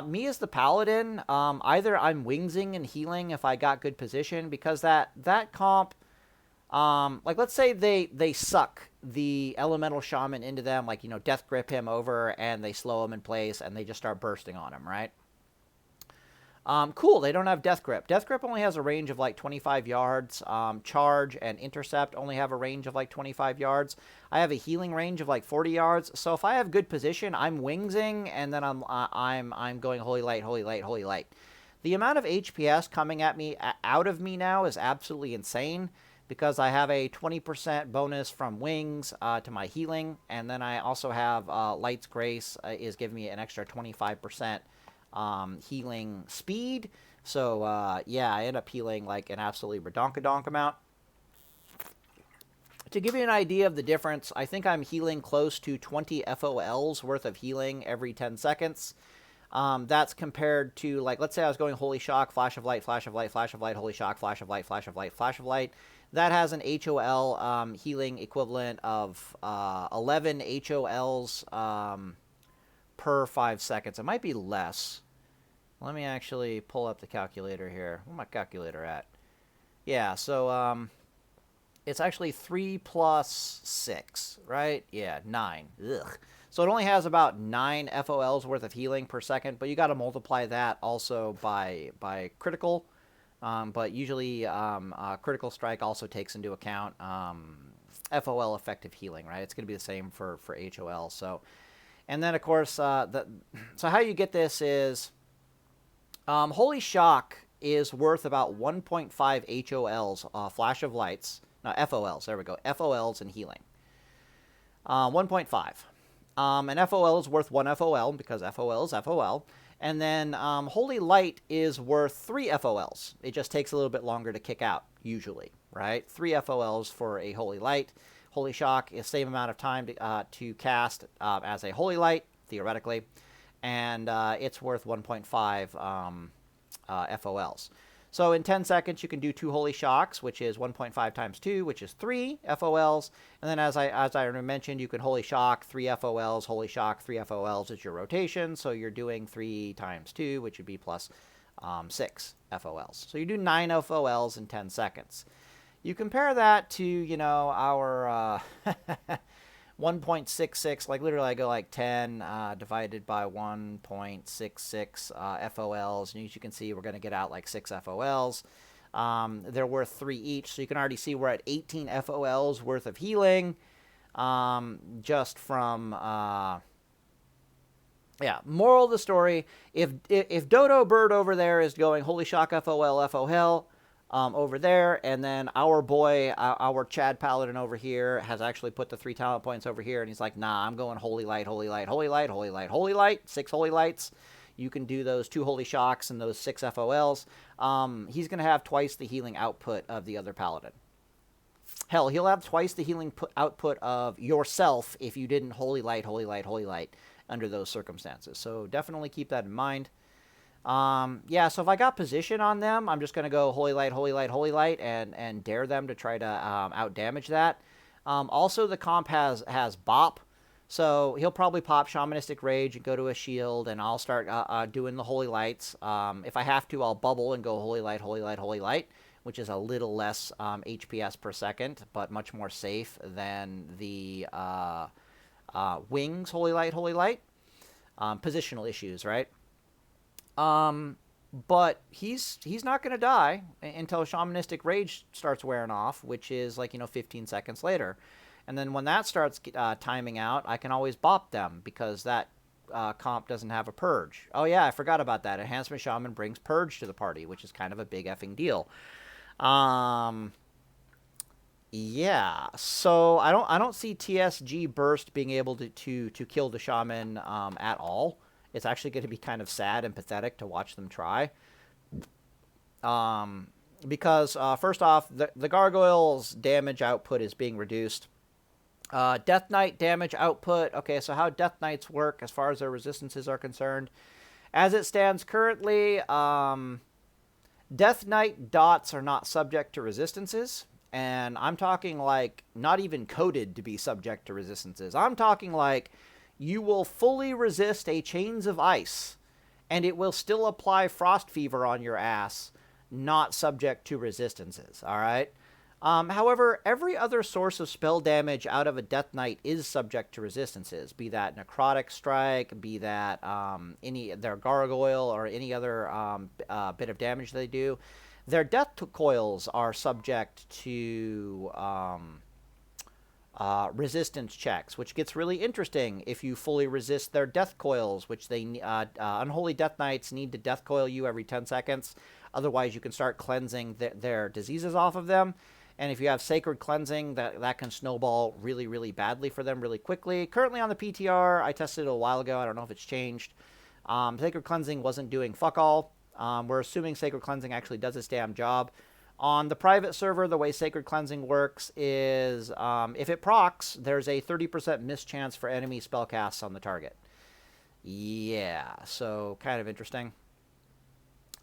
Me as the Paladin, either I'm wingsing and healing if I got good position, because that comp, like let's say they suck the Elemental Shaman into them, like, you know, Death Grip him over and they slow him in place and they just start bursting on him, right? Cool, they don't have Death Grip. Death Grip only has a range of like 25 yards. Charge and Intercept only have a range of like 25 yards. I have a healing range of like 40 yards. So if I have good position, I'm wingsing and then I'm going Holy Light, Holy Light, Holy Light. The amount of HPS coming at me out of me now is absolutely insane, because I have a 20% bonus from wings to my healing, and then I also have Light's Grace is giving me an extra 25% healing speed. So yeah, I end up healing like an absolutely redonkadonk amount. To give you an idea of the difference, I think I'm healing close to 20 FOLs worth of healing every 10 seconds. That's compared to, like, let's say I was going Holy Shock, Flash of Light, Flash of Light, Flash of Light, Holy Shock, Flash of Light, Flash of Light, Flash of Light. That has an HOL healing equivalent of 11 HOLs per 5 seconds. It might be less. Let me actually pull up the calculator here. Where's my calculator at? Yeah, so it's actually 3 plus 6, right? Yeah, 9. Ugh. So it only has about 9 FOLs worth of healing per second, but you got to multiply that also by critical. But usually Critical Strike also takes into account FOL effective healing, right? It's going to be the same for HOL. So, and then of course, so how you get this is Holy Shock is worth about 1.5 HOLs, Flash of Lights, no, FOLs, there we go, FOLs and healing. 1.5. And FOL is worth 1 FOL because FOL is FOL. And then Holy Light is worth 3 FOLs. It just takes a little bit longer to kick out, usually, right? 3 FOLs for a Holy Light. Holy Shock is the same amount of time to cast as a Holy Light, theoretically. And it's worth 1.5 FOLs. So in 10 seconds, you can do 2 Holy Shocks, which is 1.5 times 2, which is 3 FOLs. And then as I mentioned, you can Holy Shock, 3 FOLs, Holy Shock, 3 FOLs is your rotation. So you're doing 3 times 2, which would be plus 6 FOLs. So you do 9 FOLs in 10 seconds. You compare that to, you know, our 1.66, like literally I go like 10 divided by 1.66 FOLs, and as you can see, we're going to get out like 6 FOLs. They're worth 3 each, so you can already see we're at 18 FOLs worth of healing, just from, yeah. Moral of the story, if Dodo Bird over there is going holy shock FOL, FOL, over there, and then our boy, our Chad Paladin over here has actually put the 3 talent points over here, and he's like, nah, I'm going holy light, holy light, holy light, holy light, holy light, 6 holy lights. You can do those 2 holy shocks and those 6 FOLs. He's going to have twice the healing output of the other Paladin. Hell, he'll have twice the healing output of yourself if you didn't holy light, holy light, holy light under those circumstances. So definitely keep that in mind. Yeah, so if I got position on them, I'm just going to go holy light, holy light, holy light, and dare them to try to out damage that. Also, the comp has bop, so he'll probably pop Shamanistic Rage and go to a shield, and I'll start doing the holy lights. If I have to, I'll bubble and go holy light, holy light, holy light, which is a little less HPS per second, but much more safe than the wings holy light, holy light. Positional issues, right? But he's not going to die until Shamanistic Rage starts wearing off, which is like, 15 seconds later. And then when that starts timing out, I can always bop them because that comp doesn't have a purge. Oh yeah, I forgot about that. Enhancement Shaman brings purge to the party, which is kind of a big effing deal. Yeah, so I don't see TSG Burst being able to kill the Shaman at all. It's actually going to be kind of sad and pathetic to watch them try. Because, first off, the Gargoyle's damage output is being reduced. Death Knight damage output. Okay, so how Death Knights work as far as their resistances are concerned. As it stands currently, Death Knight dots are not subject to resistances. And I'm talking like not even coded to be subject to resistances. I'm talking like you will fully resist a Chains of Ice, and it will still apply Frost Fever on your ass, not subject to resistances, all right? However, every other source of spell damage out of a Death Knight is subject to resistances, be that Necrotic Strike, be that their Gargoyle, or any other bit of damage they do. Their Death Coils are subject to resistance checks, which gets really interesting if you fully resist their Death Coils, which they Unholy Death Knights need to Death Coil you every 10 seconds. Otherwise, you can start cleansing their diseases off of them. And if you have Sacred Cleansing, that can snowball really, really badly for them really quickly. Currently on the PTR, I tested it a while ago. I don't know if it's changed. Sacred Cleansing wasn't doing fuck all. We're assuming Sacred Cleansing actually does its damn job. On the private server, the way Sacred Cleansing works is if it procs, there's a 30% miss chance for enemy spellcasts on the target. Yeah, so kind of interesting.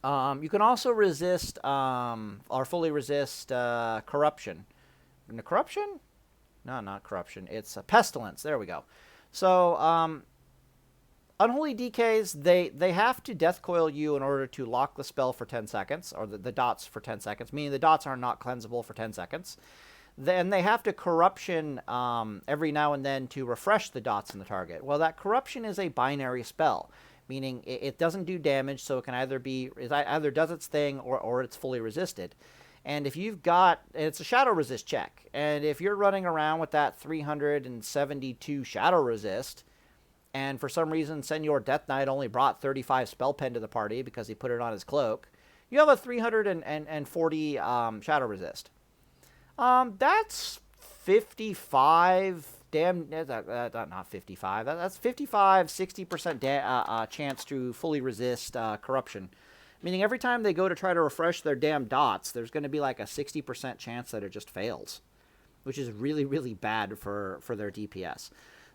You can also resist, or fully resist, corruption. Corruption? No, not corruption. It's pestilence. There we go. So, Unholy DKs, they have to Death Coil you in order to lock the spell for 10 seconds, or the dots for 10 seconds, meaning the dots are not cleansable for 10 seconds. Then they have to Corruption every now and then to refresh the dots in the target. Well, that Corruption is a binary spell, meaning it doesn't do damage, so it can either does its thing or it's fully resisted. And if you've got, it's a Shadow Resist check, and if you're running around with that 372 Shadow Resist, and for some reason Senor Death Knight only brought 35 Spell Pen to the party because he put it on his cloak, you have a 340 Shadow Resist. That's 55, not 55, that's 55, 60% chance to fully resist Corruption. Meaning every time they go to try to refresh their damn dots, there's going to be like a 60% chance that it just fails, which is really, really bad for their DPS.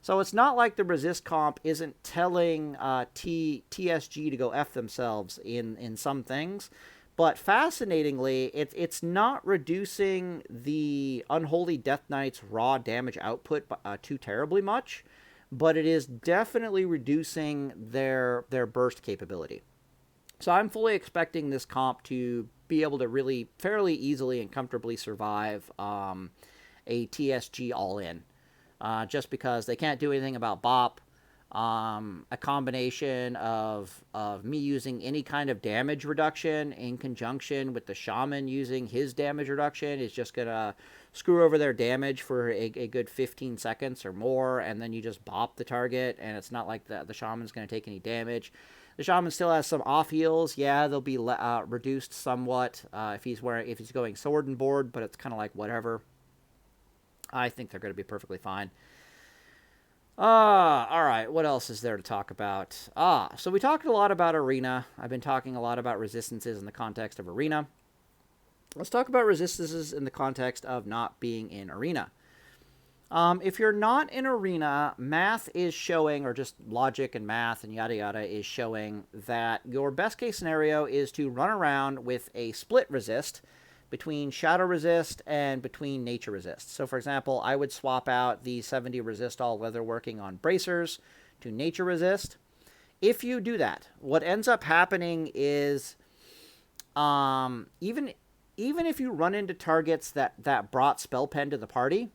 So it's not like the resist comp isn't telling TSG to go F themselves in some things. But fascinatingly, it's not reducing the Unholy Death Knight's raw damage output too terribly much. But it is definitely reducing their burst capability. So I'm fully expecting this comp to be able to really fairly easily and comfortably survive a TSG all-in. just because they can't do anything about Bop. A combination of me using any kind of damage reduction in conjunction with the shaman using his damage reduction is just going to screw over their damage for a good 15 seconds or more, and then you just bop the target, and it's not like the shaman's going to take any damage. The shaman still has some off heals. Yeah, they'll be reduced somewhat if he's going sword and board, but it's kind of like whatever. I think they're going to be perfectly fine. All right, what else is there to talk about? So we talked a lot about Arena. I've been talking a lot about resistances in the context of Arena. Let's talk about resistances in the context of not being in Arena. If you're not in Arena, math is showing, or just logic and math and yada yada is showing that your best case scenario is to run around with a split resist between Shadow Resist and between Nature Resist. So for example, I would swap out the 70 Resist All Leatherworking on Bracers to Nature Resist. If you do that, what ends up happening is even if you run into targets that brought Spell Pen to the party,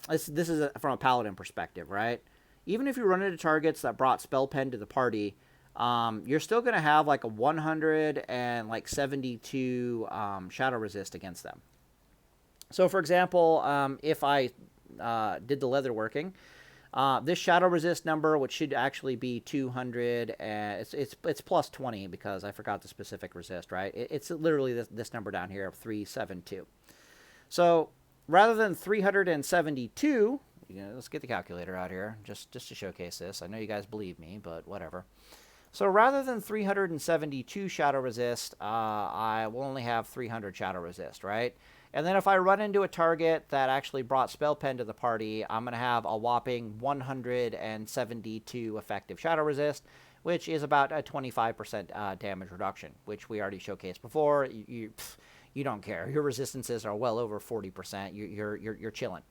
this is from a Paladin perspective, right? Even if you run into targets that brought Spell Pen to the party, you're still going to have like a 172 Shadow Resist against them. So for example, if I did the leatherworking, this Shadow Resist number, which should actually be 200, it's plus 20 because I forgot the specific resist, right? It's literally this number down here of 372. So rather than 372, let's get the calculator out here just to showcase this. I know you guys believe me, but whatever. So rather than 372 Shadow Resist, I will only have 300 Shadow Resist, right? And then if I run into a target that actually brought Spell Pen to the party, I'm going to have a whopping 172 effective Shadow Resist, which is about a 25% damage reduction, which we already showcased before. You don't care. Your resistances are well over 40%. You're chilling.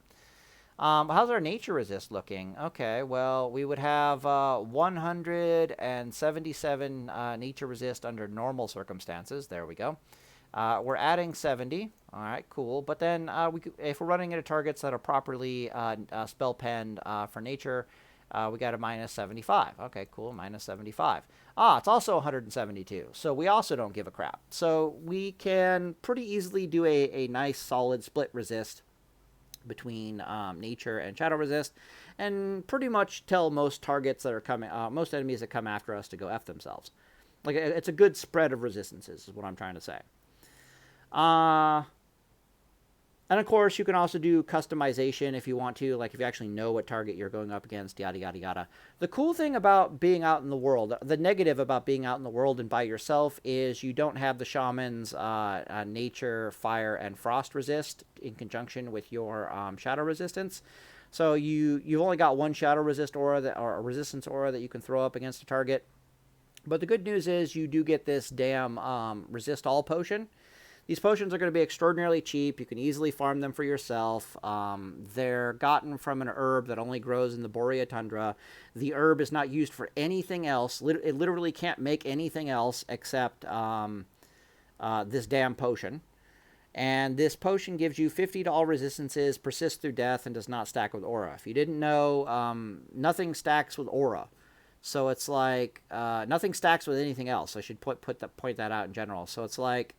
How's our Nature Resist looking? Okay, well, we would have 177 Nature Resist under normal circumstances. There we go. We're adding 70. All right, cool. But then if we're running into targets that are properly spell penned for Nature, we got a minus 75. Okay, cool, minus 75. It's also 172, so we also don't give a crap. So we can pretty easily do a nice solid split resist between Nature and Shadow Resist, and pretty much tell most targets that are coming, most enemies that come after us to go F themselves. Like, it's a good spread of resistances, is what I'm trying to say. And of course, you can also do customization if you want to, like if you actually know what target you're going up against, yada, yada, yada. The cool thing about being out in the world, the negative about being out in the world and by yourself is you don't have the shaman's nature, fire, and frost resist in conjunction with your shadow resistance. So you've only got one shadow resist aura or a resistance aura that you can throw up against a target. But the good news is you do get this damn resist all potion. These potions are going to be extraordinarily cheap. You can easily farm them for yourself. They're gotten from an herb that only grows in the Boreal Tundra. The herb is not used for anything else. It literally can't make anything else except this damn potion. And this potion gives you 50 to all resistances, persists through death, and does not stack with aura. If you didn't know, nothing stacks with aura. So it's like nothing stacks with anything else. I should point that out in general. So it's like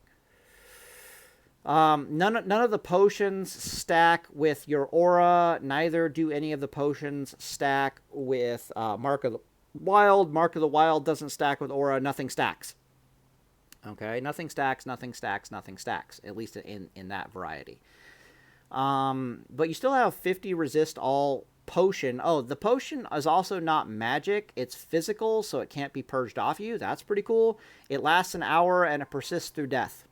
none of the potions stack with your aura. Neither do any of the potions stack with Mark of the Wild. Mark of the Wild doesn't stack with aura. Nothing stacks. Okay, nothing stacks, nothing stacks, nothing stacks. At least in that variety. But you still have 50 resist all potion. Oh, the potion is also not magic. It's physical, so it can't be purged off you. That's pretty cool. It lasts an hour and it persists through death.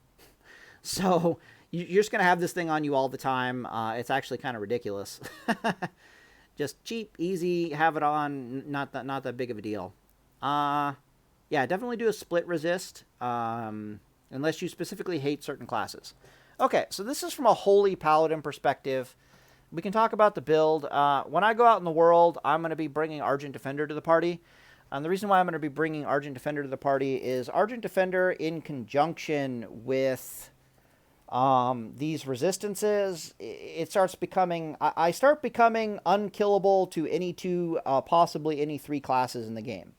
So you're just going to have this thing on you all the time. It's actually kind of ridiculous. Just cheap, easy, have it on, not that big of a deal. Yeah, definitely do a split resist, unless you specifically hate certain classes. Okay, so this is from a Holy Paladin perspective. We can talk about the build. When I go out in the world, I'm going to be bringing Argent Defender to the party. And the reason why I'm going to be bringing Argent Defender to the party is Argent Defender in conjunction with these resistances, it starts becoming, I start becoming unkillable to any two, possibly any three classes in the game.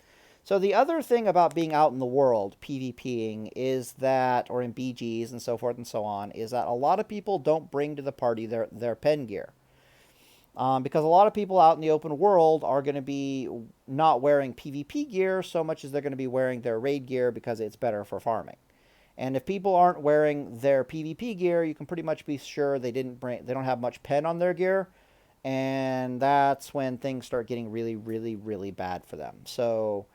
So the other thing about being out in the world, PvPing, is that, or in BGs and so forth and so on, is that a lot of people don't bring to the party their pen gear. Because a lot of people out in the open world are going to be not wearing PvP gear so much as they're going to be wearing their raid gear because it's better for farming. And if people aren't wearing their PvP gear, you can pretty much be sure they don't have much pen on their gear, and that's when things start getting really, really, really bad for them. So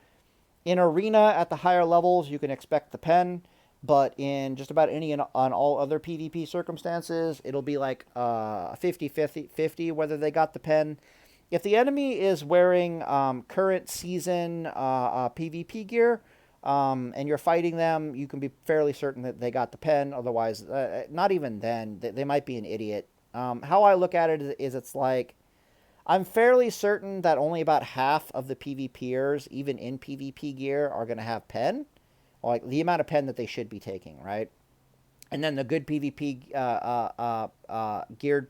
in arena at the higher levels, you can expect the pen, but in just about any and on all other PvP circumstances, it'll be like 50-50 whether they got the pen. If the enemy is wearing current season PvP gear, and you're fighting them, you can be fairly certain that they got the pen. Otherwise, not even then, they might be an idiot. How I look at it is it's like, I'm fairly certain that only about half of the PvPers, even in PvP gear, are going to have pen. Like the amount of pen that they should be taking, right? And then the good PvP geared,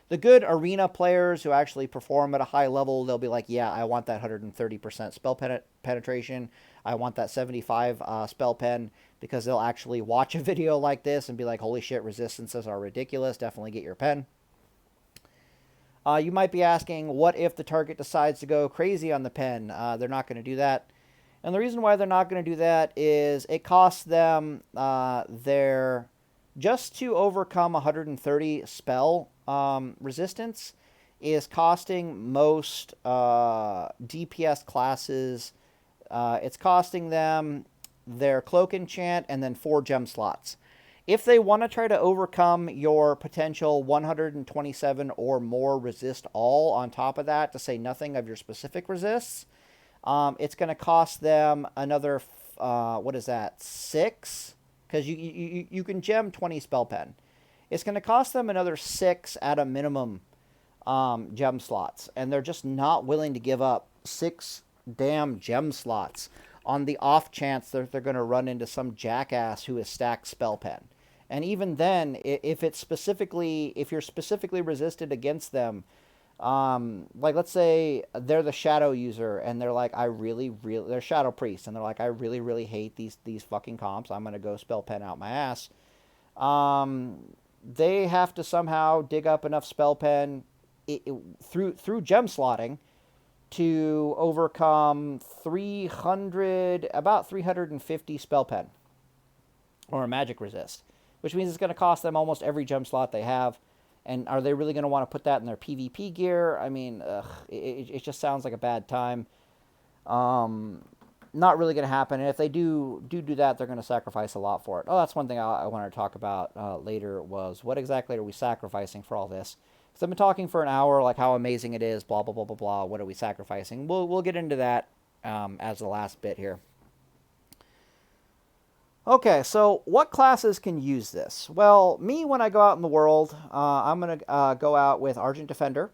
the good arena players who actually perform at a high level, they'll be like, yeah, I want that 130% spell penetration. I want that 75 spell pen, because they'll actually watch a video like this and be like, holy shit, resistances are ridiculous. Definitely get your pen. You might be asking, what if the target decides to go crazy on the pen? They're not going to do that. And the reason why they're not going to do that is it costs them just to overcome 130 spell resistance is costing most DPS classes. It's costing them their cloak enchant and then 4 gem slots. If they want to try to overcome your potential 127 or more resist all on top of that, to say nothing of your specific resists, it's going to cost them another, what is that, 6? Because you can gem 20 spell pen. It's going to cost them another 6 at a minimum gem slots. And they're just not willing to give up 6 damn gem slots on the off chance that they're going to run into some jackass who has stacked spell pen. And even then, if you're specifically resisted against them, like let's say they're the shadow user and they're like, they're shadow priest and they're like, I really, really hate these fucking comps. I'm going to go spell pen out my ass. They have to somehow dig up enough spell pen through gem slotting to overcome about 350 spell pen or a magic resist, which means it's going to cost them almost every gem slot they have. And are they really going to want to put that in their PvP gear? I mean, it just sounds like a bad time. Not really going to happen. And if they do that, they're going to sacrifice a lot for it. Oh, that's one thing I wanted to talk about later was what exactly are we sacrificing for all this? Because I've been talking for an hour, like how amazing it is, blah, blah, blah, blah, blah. What are we sacrificing? We'll get into that as the last bit here. Okay, so what classes can use this? Well, me, when I go out in the world, I'm going to go out with Argent Defender,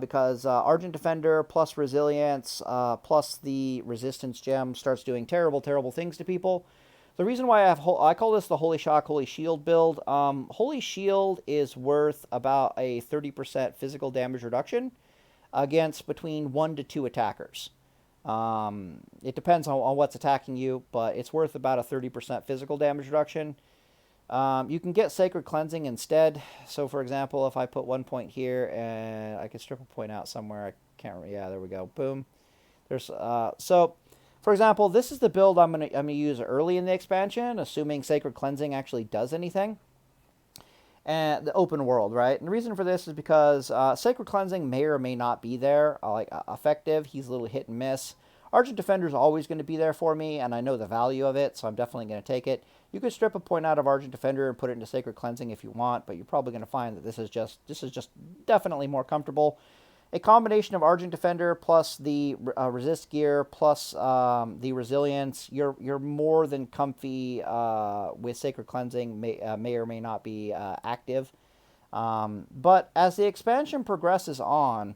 because Argent Defender plus Resilience plus the Resistance Gem starts doing terrible, terrible things to people. The reason why I call this the Holy Shock, Holy Shield build. Holy Shield is worth about a 30% physical damage reduction against between 1 to 2 attackers. It depends on what's attacking you, but it's worth about a 30% physical damage reduction. You can get Sacred Cleansing instead. So, for example, if I put 1 point here and I can strip a point out somewhere, I can't remember. Yeah, there we go. Boom. There's so, for example, this is the build I'm gonna use early in the expansion, assuming Sacred Cleansing actually does anything. And the open world, right? And the reason for this is because Sacred Cleansing may or may not be there, effective. He's a little hit and miss. Argent Defender is always going to be there for me, and I know the value of it, so I'm definitely going to take it. You could strip a point out of Argent Defender and put it into Sacred Cleansing if you want, but you're probably going to find that this is just definitely more comfortable. A combination of Argent Defender plus the resist gear plus the resilience, you're more than comfy with Sacred Cleansing. May or may not be active, but as the expansion progresses on,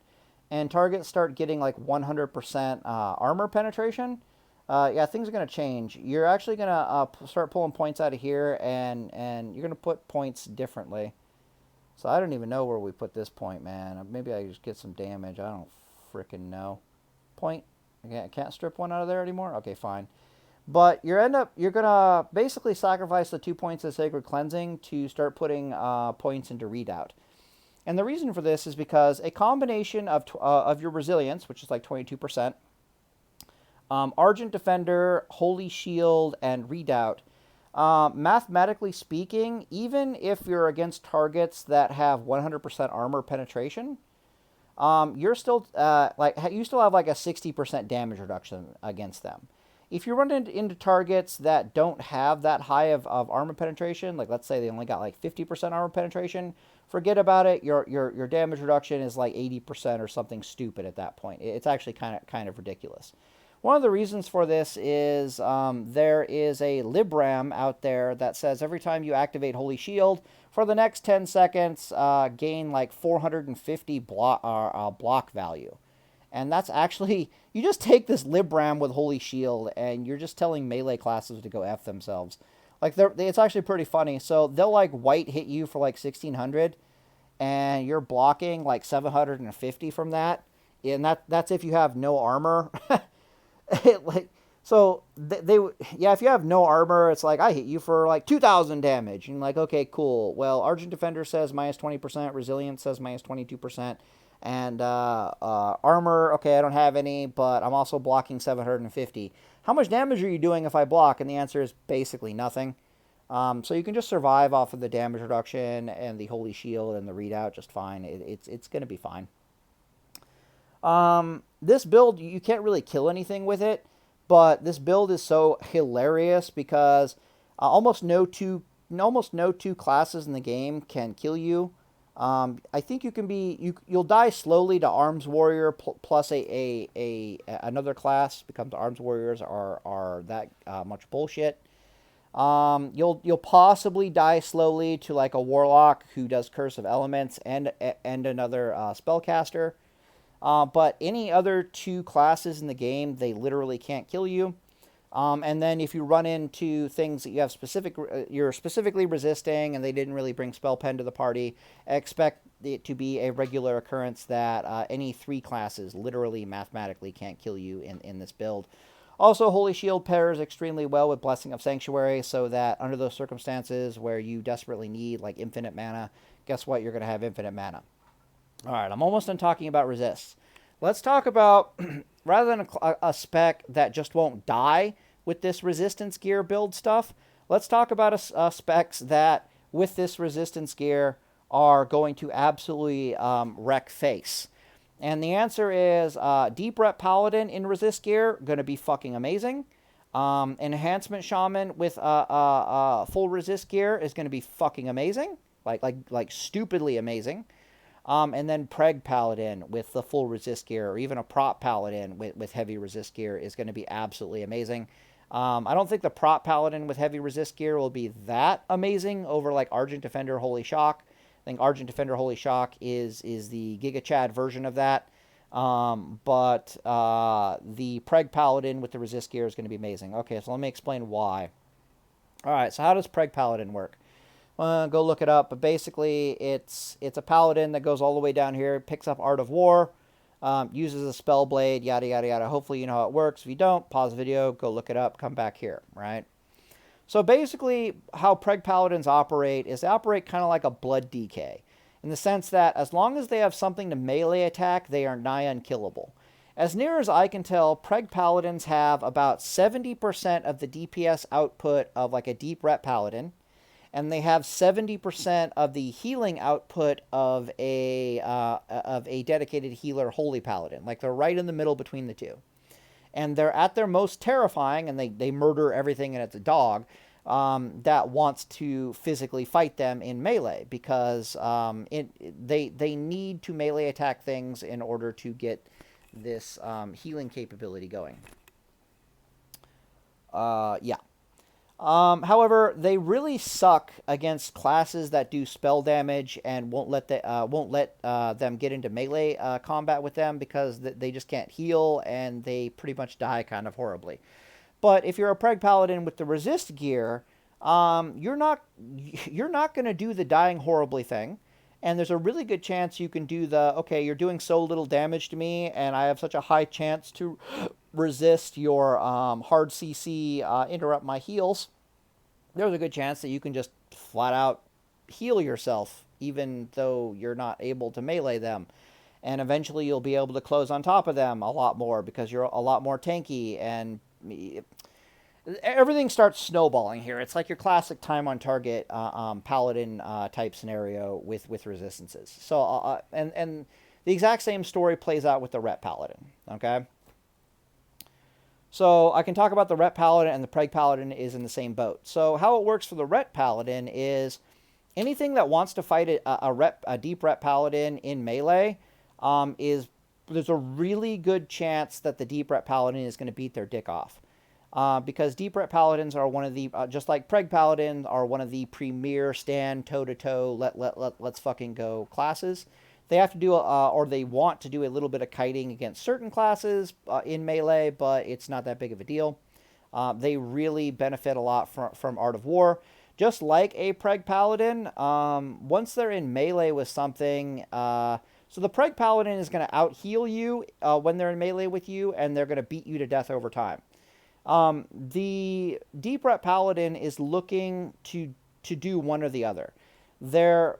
and targets start getting like 100% armor penetration, Yeah, things are going to change. You're actually going to start pulling points out of here, and you're going to put points differently. So I don't even know where we put this point, man. Maybe I just get some damage. I don't freaking know. Point. I can't strip one out of there anymore? Okay, fine. But you're gonna basically sacrifice the 2 points of Sacred Cleansing to start putting points into Redoubt. And the reason for this is because a combination of your resilience, which is like 22%, Argent Defender, Holy Shield, and Redoubt, mathematically speaking, even if you're against targets that have 100% armor penetration, you're still you still have like a 60% damage reduction against them. If you run into targets that don't have that high of armor penetration, like let's say they only got like 50% armor penetration, forget about it. Your damage reduction is like 80% or something stupid at that point. It's actually kind of ridiculous. One of the reasons for this is there is a Libram out there that says every time you activate Holy Shield, for the next 10 seconds, gain like 450 block value. And that's actually, you just take this Libram with Holy Shield, and you're just telling melee classes to go F themselves. Like, it's actually pretty funny. So they'll like white hit you for like 1600, and you're blocking like 750 from that. And that's if you have no armor. Like, so yeah, if you have no armor, it's like I hit you for like 2,000 damage, and you're like, okay, cool. Well, Argent Defender says minus 20%, Resilience says minus 22%, and armor, okay, I don't have any, but I'm also blocking 750. How much damage are you doing if I block? And the answer is basically nothing. So you can just survive off of the damage reduction and the Holy Shield and the Redoubt just fine. It's going to be fine. This build, you can't really kill anything with it, but this build is so hilarious because almost no two classes in the game can kill you. I think you'll die slowly to Arms Warrior plus another class becomes Arms Warriors are that much bullshit. You'll possibly die slowly to like a Warlock who does Curse of Elements and another spellcaster. But any other 2 classes in the game, they literally can't kill you. And then if you run into things that you have you're specifically resisting, and they didn't really bring Spell Pen to the party, expect it to be a regular occurrence that any 3 classes literally mathematically can't kill you in this build. Also, Holy Shield pairs extremely well with Blessing of Sanctuary, so that under those circumstances where you desperately need like infinite mana, guess what? You're going to have infinite mana. All right, I'm almost done talking about resists. Let's talk about, rather than a spec that just won't die with this resistance gear build stuff, let's talk about specs that, with this resistance gear, are going to absolutely wreck face. And the answer is Deep Rep Paladin in resist gear, going to be fucking amazing. Enhancement Shaman with full resist gear is going to be fucking amazing, like stupidly amazing. And then Preg Paladin with the full resist gear, or even a Prop Paladin with heavy resist gear is going to be absolutely amazing. I don't think the Prop Paladin with heavy resist gear will be that amazing over like Argent Defender Holy Shock. I think Argent Defender Holy Shock is the Giga Chad version of that. But the Preg Paladin with the resist gear is going to be amazing. Okay, so let me explain why. All right, so how does Preg Paladin work? Go look it up, but basically it's a paladin that goes all the way down here, picks up Art of War, uses a spell blade, yada yada yada. Hopefully you know how it works. If you don't, pause the video, go look it up, come back here, right? So basically how Preg Paladins operate is they operate kind of like a Blood DK, in the sense that as long as they have something to melee attack, they are nigh unkillable. As near as I can tell, Preg Paladins have about 70% of the DPS output of like a Deep Rep Paladin, and they have 70% of the healing output of a dedicated healer Holy Paladin. Like, they're right in the middle between the two. And they're at their most terrifying, and they murder everything, and it's a dog that wants to physically fight them in melee, because they need to melee attack things in order to get this healing capability going. Yeah. However, they really suck against classes that do spell damage and won't let them get into melee combat with them, because they just can't heal, and they pretty much die kind of horribly. But if you're a Preg Paladin with the resist gear, you're not going to do the dying horribly thing. And there's a really good chance you can do the, okay, you're doing so little damage to me, and I have such a high chance to resist your hard CC, interrupt my heals. There's a good chance that you can just flat out heal yourself, even though you're not able to melee them. And eventually you'll be able to close on top of them a lot more because you're a lot more tanky, and everything starts snowballing here. It's like your classic time on target paladin type scenario with resistances. So and the exact same story plays out with the Ret Paladin. Okay. So I can talk about the Ret Paladin, and the Preg Paladin is in the same boat. So how it works for the Ret Paladin is anything that wants to fight a deep Ret Paladin in melee there's a really good chance that the deep Ret Paladin is going to beat their dick off. Because Deep Ret Paladins are one of the, just like Preg Paladin, are one of the premier stand toe-to-toe, let's fucking go classes. They have to do, or they want to do a little bit of kiting against certain classes in melee, but it's not that big of a deal. They really benefit a lot from Art of War. Just like a Preg Paladin, once they're in melee with something, so the Preg Paladin is going to out-heal you when they're in melee with you, and they're going to beat you to death over time. The Deep Ret Paladin is looking to do one or the other. They're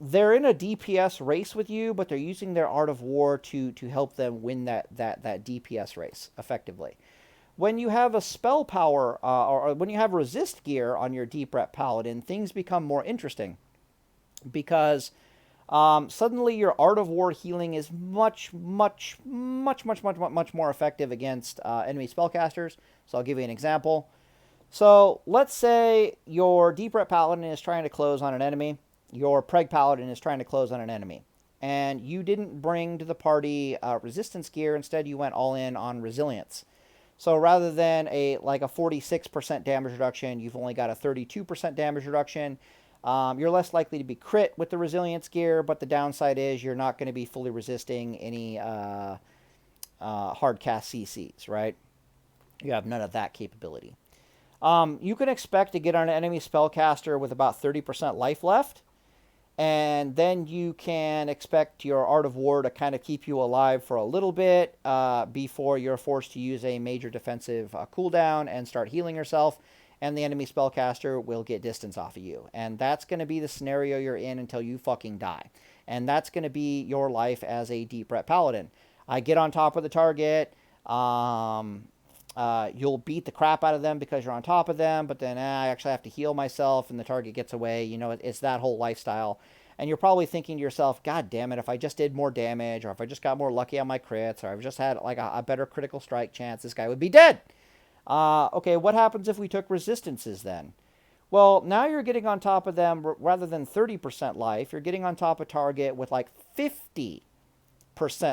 in a DPS race with you, but they're using their Art of War to help them win that DPS race effectively. When you have a spell power, or when you have resist gear on your Deep Ret Paladin, things become more interesting. Because suddenly your Art of War healing is much more effective against enemy spellcasters. So I'll give you an example. So let's say your Deep Ret Paladin is trying to close on an enemy. Your Preg Paladin is trying to close on an enemy. And you didn't bring to the party resistance gear. Instead, you went all in on resilience. So rather than a 46% damage reduction, you've only got a 32% damage reduction. You're less likely to be crit with the resilience gear, but the downside is you're not going to be fully resisting any hard cast CCs, right? You have none of that capability. You can expect to get on an enemy spellcaster with about 30% life left, and then you can expect your Art of War to kind of keep you alive for a little bit before you're forced to use a major defensive cooldown and start healing yourself, and the enemy spellcaster will get distance off of you. And that's going to be the scenario you're in until you fucking die. And that's going to be your life as a Deep Ret Paladin. I get on top of the target. You'll beat the crap out of them because you're on top of them, but then I actually have to heal myself and the target gets away. You know, it's that whole lifestyle. And you're probably thinking to yourself, God damn it, if I just did more damage, or if I just got more lucky on my crits, or I've just had like a better critical strike chance, this guy would be dead. Okay, what happens if we took resistances then? Well, now you're getting on top of them rather than 30% life. You're getting on top of target with like 50%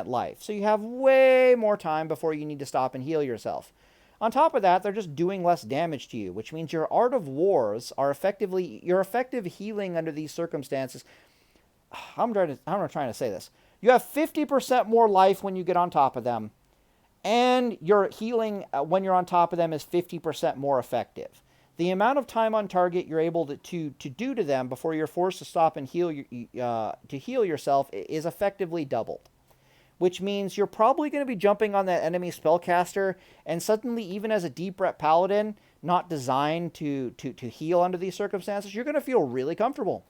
life. So you have way more time before you need to stop and heal yourself. On top of that, they're just doing less damage to you, which means your Art of Wars are effectively, your effective healing under these circumstances. I'm trying to say this. You have 50% more life when you get on top of them, and your healing when you're on top of them is 50% more effective. The amount of time on target you're able to do to them before you're forced to stop and heal yourself is effectively doubled. Which means you're probably going to be jumping on that enemy spellcaster, and suddenly, even as a Deep Ret Paladin, not designed to heal under these circumstances, you're going to feel really comfortable.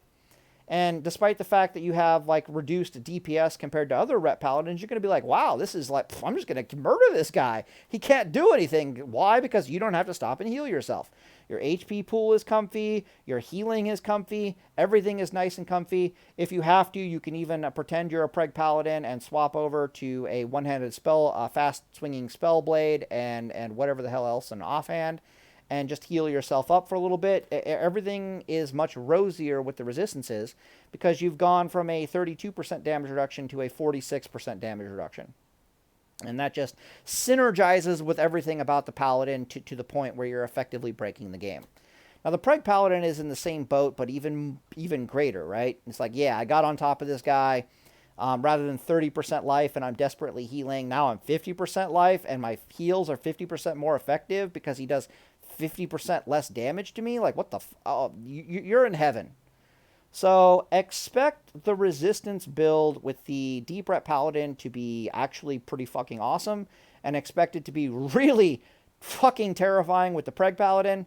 And despite the fact that you have like reduced DPS compared to other Ret Paladins, you're going to be like, wow, this is like, I'm just going to murder this guy. He can't do anything. Why? Because you don't have to stop and heal yourself. Your HP pool is comfy. Your healing is comfy. Everything is nice and comfy. If you have to, you can even pretend you're a Preg Paladin and swap over to a one-handed spell, fast swinging spell blade and whatever the hell else, an offhand, and just heal yourself up for a little bit. Everything is much rosier with the resistances because you've gone from a 32% damage reduction to a 46% damage reduction. And that just synergizes with everything about the Paladin to the point where you're effectively breaking the game. Now, the Preg Paladin is in the same boat, but even greater, right? It's like, yeah, I got on top of this guy. rather than 30% life and I'm desperately healing. Now I'm 50% life and my heals are 50% more effective because he does 50% less damage to me. Like, what the oh, you're in heaven. So expect the resistance build with the Deep Ret Paladin to be actually pretty fucking awesome, and expect it to be really fucking terrifying with the Preg Paladin,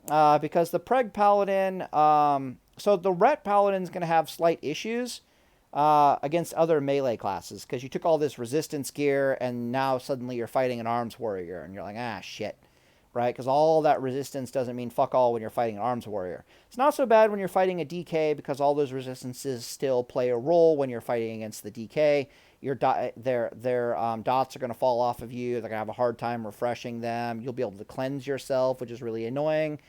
because the Preg Paladin, so the Ret Paladin's going to have slight issues against other melee classes, because you took all this resistance gear and now suddenly you're fighting an arms warrior and you're like, ah, shit. Right? Because all that resistance doesn't mean fuck all when you're fighting an arms warrior. It's not so bad when you're fighting a DK, because all those resistances still play a role when you're fighting against the DK. Their dots are going to fall off of you. They're going to have a hard time refreshing them. You'll be able to cleanse yourself, which is really annoying.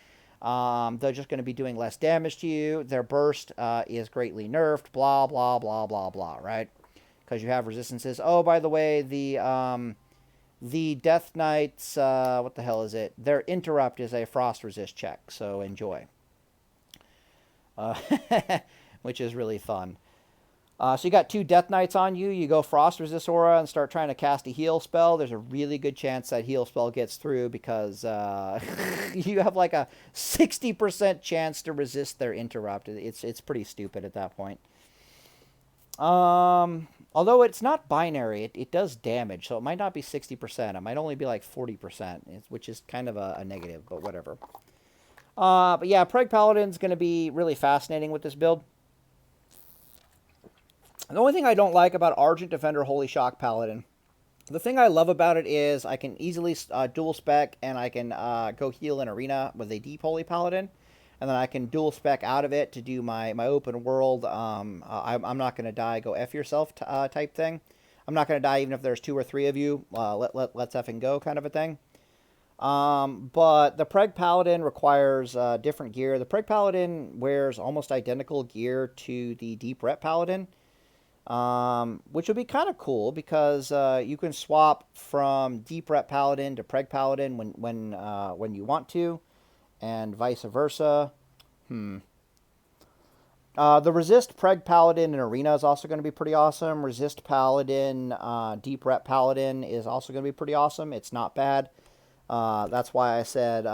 They're just going to be doing less damage to you. Their burst is greatly nerfed. Blah, blah, blah, blah, blah, right? Because you have resistances. Oh, by the way, the Death Knights, what the hell is it? Their interrupt is a frost resist check, so enjoy. Which is really fun. So you got 2 Death Knights on you. You go frost resist aura and start trying to cast a heal spell. There's a really good chance that heal spell gets through, because you have like a 60% chance to resist their interrupt. It's pretty stupid at that point. Although it's not binary, it does damage, so it might not be 60%. It might only be like 40%, which is kind of a negative, but whatever. But yeah, Preg Paladin's going to be really fascinating with this build. The only thing I don't like about Argent Defender Holy Shock Paladin, the thing I love about it is I can easily dual spec, and I can go heal in arena with a Deep Holy Paladin. And then I can dual spec out of it to do my open world. I'm not going to die, go F yourself type thing. I'm not going to die even if there's 2 or 3 of you. Let's effing go kind of a thing. But the Preg Paladin requires different gear. The Preg Paladin wears almost identical gear to the Deep Ret Paladin, which would be kind of cool, because you can swap from Deep Ret Paladin to Preg Paladin when you want to, and vice versa. The Resist Preg Paladin in Arena is also going to be pretty awesome. Resist Paladin, Deep Ret Paladin is also going to be pretty awesome. It's not bad. That's why I said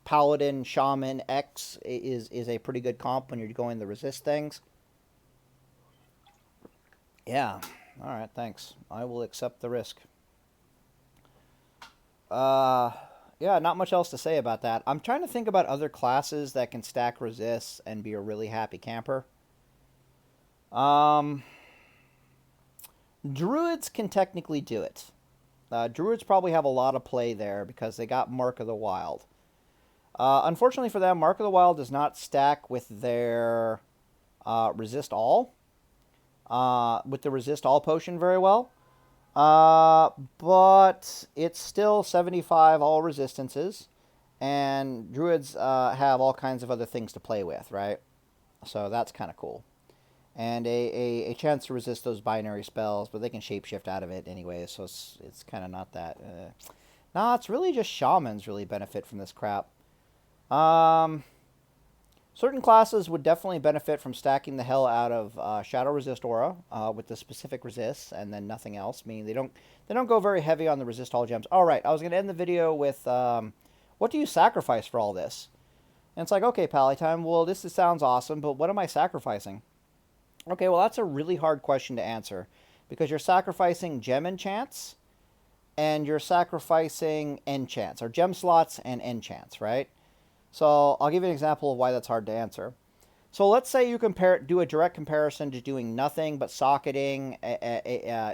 Paladin Shaman X is a pretty good comp when you're going the resist things. Yeah. All right, thanks. I will accept the risk. Yeah, not much else to say about that. I'm trying to think about other classes that can stack resists and be a really happy camper. Druids can technically do it. Druids probably have a lot of play there because they got Mark of the Wild. Unfortunately for them, Mark of the Wild does not stack with their Resist All. With the Resist All potion very well. But it's still 75 all resistances, and Druids have all kinds of other things to play with, right? So that's kind of cool. And a chance to resist those binary spells, but they can shapeshift out of it anyway, so it's kind of not that. Nah, it's really just Shamans really benefit from this crap. Certain classes would definitely benefit from stacking the hell out of Shadow Resist Aura with the specific resists, and then nothing else. Meaning they don't go very heavy on the resist all gems. All right, I was going to end the video with what do you sacrifice for all this? And it's like, okay, Palytime, well, this sounds awesome, but what am I sacrificing? Okay, well, that's a really hard question to answer, because you're sacrificing gem enchants, and you're sacrificing enchants, or gem slots and enchants, right? So I'll give you an example of why that's hard to answer. So let's say you do a direct comparison to doing nothing but socketing,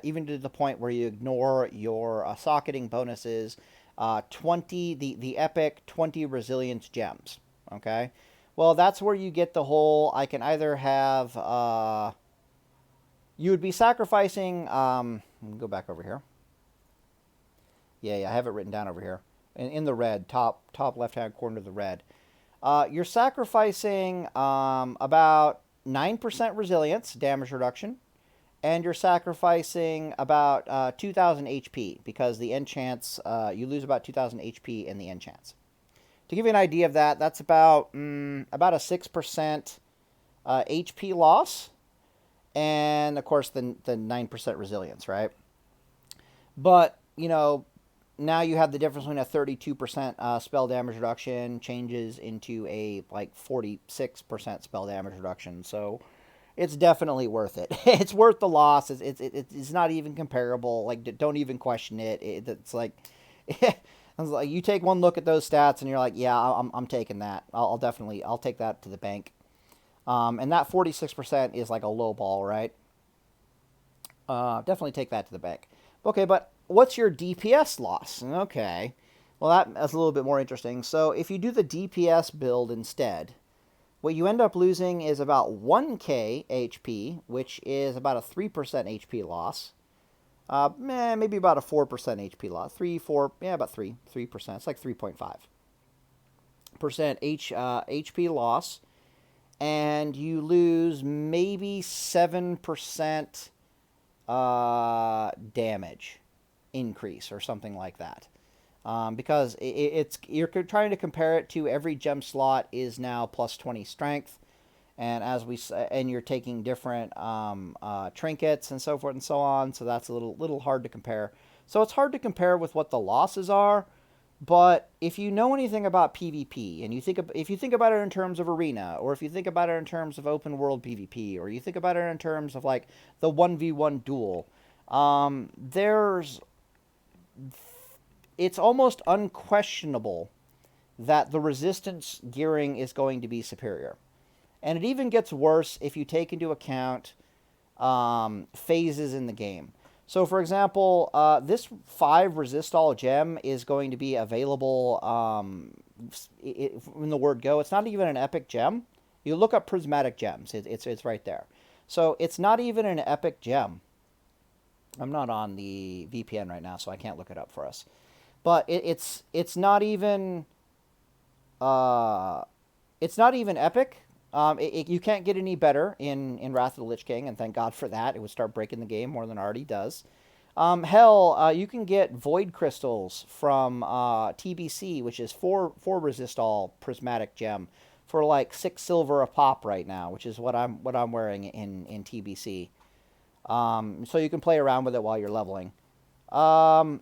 even to the point where you ignore your socketing bonuses, 20 the epic 20 resilience gems. Okay, well, that's where you get the whole. I can either have you would be sacrificing. Let me go back over here. Yeah, I have it written down over here. In the red, top left-hand corner of the red. You're sacrificing about 9% resilience, damage reduction, and you're sacrificing about 2,000 HP, because the enchants, you lose about 2,000 HP in the enchants. To give you an idea of that, that's about a 6% HP loss, and of course the 9% resilience, right? But now you have the difference between a 32% spell damage reduction changes into a like 46% spell damage reduction. So it's definitely worth it. It's worth the loss. It's not even comparable. Like, don't even question it. It's like, you take one look at those stats and you're like, yeah, I'm taking that. I'll take that to the bank. And that 46% is like a low ball, right? Definitely take that to the bank. Okay, but what's your DPS loss? Okay, well that's a little bit more interesting. So if you do the DPS build instead, what you end up losing is about 1k HP, which is about a 3% HP loss. Maybe about a 4% HP loss. 3, 4, yeah, about 3%. It's like 3.5% HP loss. And you lose maybe 7% damage increase or something like that. Because you're trying to compare it to every gem slot is now plus 20 strength, and you're taking different trinkets and so forth and so on. So that's a little hard to compare. So it's hard to compare with what the losses are. But if you know anything about PvP, and if you think about it in terms of arena, or if you think about it in terms of open world PvP, or you think about it in terms of like the 1v1 duel, it's almost unquestionable that the resistance gearing is going to be superior. And it even gets worse if you take into account phases in the game. So, for example, this 5 Resistol gem is going to be available in the word go. It's not even an epic gem. You look up prismatic gems. It's right there. So it's not even an epic gem. I'm not on the VPN right now, so I can't look it up for us. But it's not even epic. You can't get any better in Wrath of the Lich King, and thank God for that. It would start breaking the game more than it already does. You can get Void Crystals from TBC, which is 4 Resistol Prismatic Gem, for like 6 silver a pop right now, which is what I'm wearing in TBC. So you can play around with it while you're leveling. And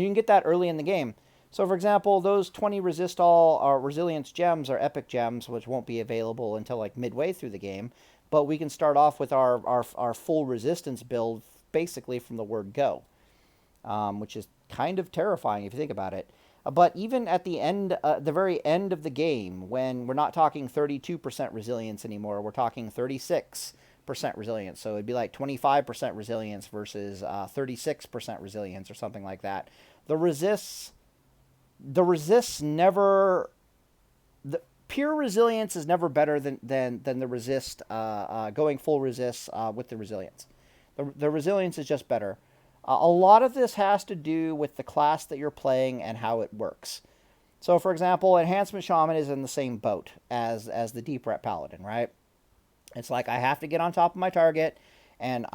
you can get that early in the game. So, for example, those 20 Resistol or Resilience gems are epic gems, which won't be available until like midway through the game. But we can start off with our full resistance build basically from the word go, which is kind of terrifying if you think about it. But even at the very end of the game, when we're not talking 32% resilience anymore, we're talking 36% resilience. So it'd be like 25% resilience versus 36% resilience or something like that. The pure resilience is never better than the resist, going full resist with the resilience. The resilience is just better. A lot of this has to do with the class that you're playing and how it works. So, for example, Enhancement Shaman is in the same boat as the Deep Ret Paladin, right? It's like I have to get on top of my target, and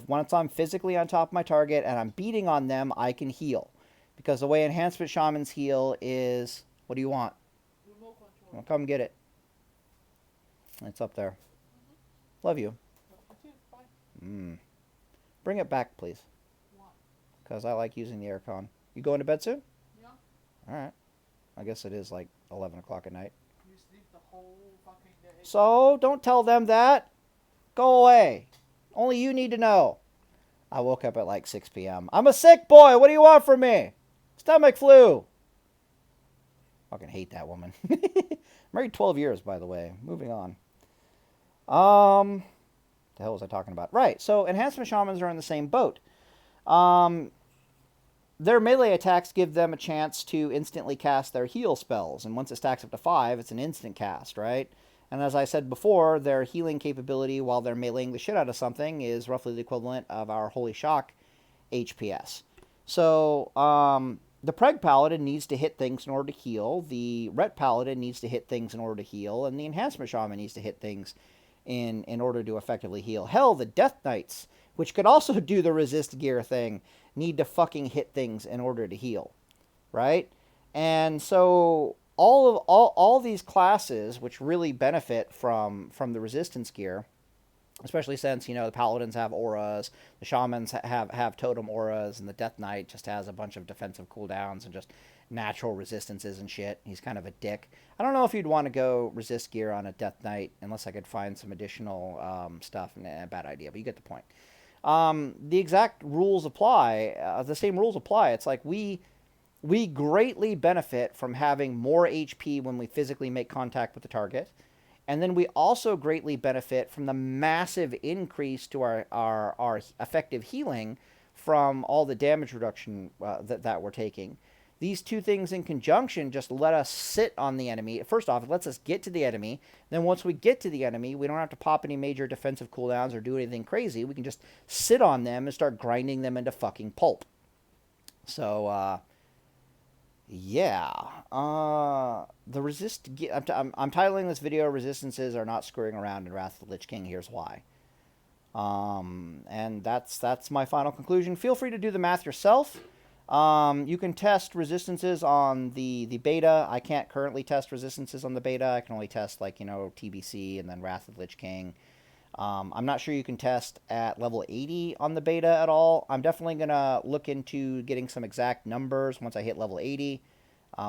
once I'm physically on top of my target and I'm beating on them, I can heal. Because the way Enhancement Shamans heal is... What do you want? Remote control. Well, come get it. It's up there. Love you. Bring it back, please. Why? Because I like using the aircon. You going to bed soon? Yeah. Alright. I guess it is like 11 o'clock at night. You sleep the whole fucking day. So, don't tell them that. Go away. Only you need to know. I woke up at like 6 p.m. I'm a sick boy. What do you want from me? Stomach flu. Fucking hate that woman. Married 12 years, by the way. Moving on. The hell was I talking about? Right. So Enhancement Shamans are in the same boat. Their melee attacks give them a chance to instantly cast their heal spells. And once it stacks up to 5, it's an instant cast, right? And as I said before, their healing capability while they're meleeing the shit out of something is roughly the equivalent of our Holy Shock HPS. So, the Preg Paladin needs to hit things in order to heal. The Ret Paladin needs to hit things in order to heal. And the Enhancement Shaman needs to hit things in order to effectively heal. Hell, the Death Knights, which could also do the resist gear thing, need to fucking hit things in order to heal. Right? And so all these classes, which really benefit from the resistance gear, especially since the paladins have auras, the shamans have totem auras, and the death knight just has a bunch of defensive cooldowns and just natural resistances and shit. He's kind of a dick. I don't know if you'd want to go resist gear on a death knight unless I could find some additional stuff. Nah, bad idea, but you get the point. The exact rules apply. The same rules apply. It's like we greatly benefit from having more HP when we physically make contact with the target. And then we also greatly benefit from the massive increase to our effective healing from all the damage reduction that we're taking. These two things in conjunction just let us sit on the enemy. First off, it lets us get to the enemy. Then once we get to the enemy, we don't have to pop any major defensive cooldowns or do anything crazy. We can just sit on them and start grinding them into fucking pulp. So, yeah. The resist. I'm titling this video "Resistances Are Not Screwing Around in Wrath of the Lich King." Here's why. And that's my final conclusion. Feel free to do the math yourself. You can test resistances on the beta. I can't currently test resistances on the beta. I can only test TBC and then Wrath of the Lich King. I'm not sure you can test at level 80 on the beta at all. I'm definitely going to look into getting some exact numbers once I hit level 80,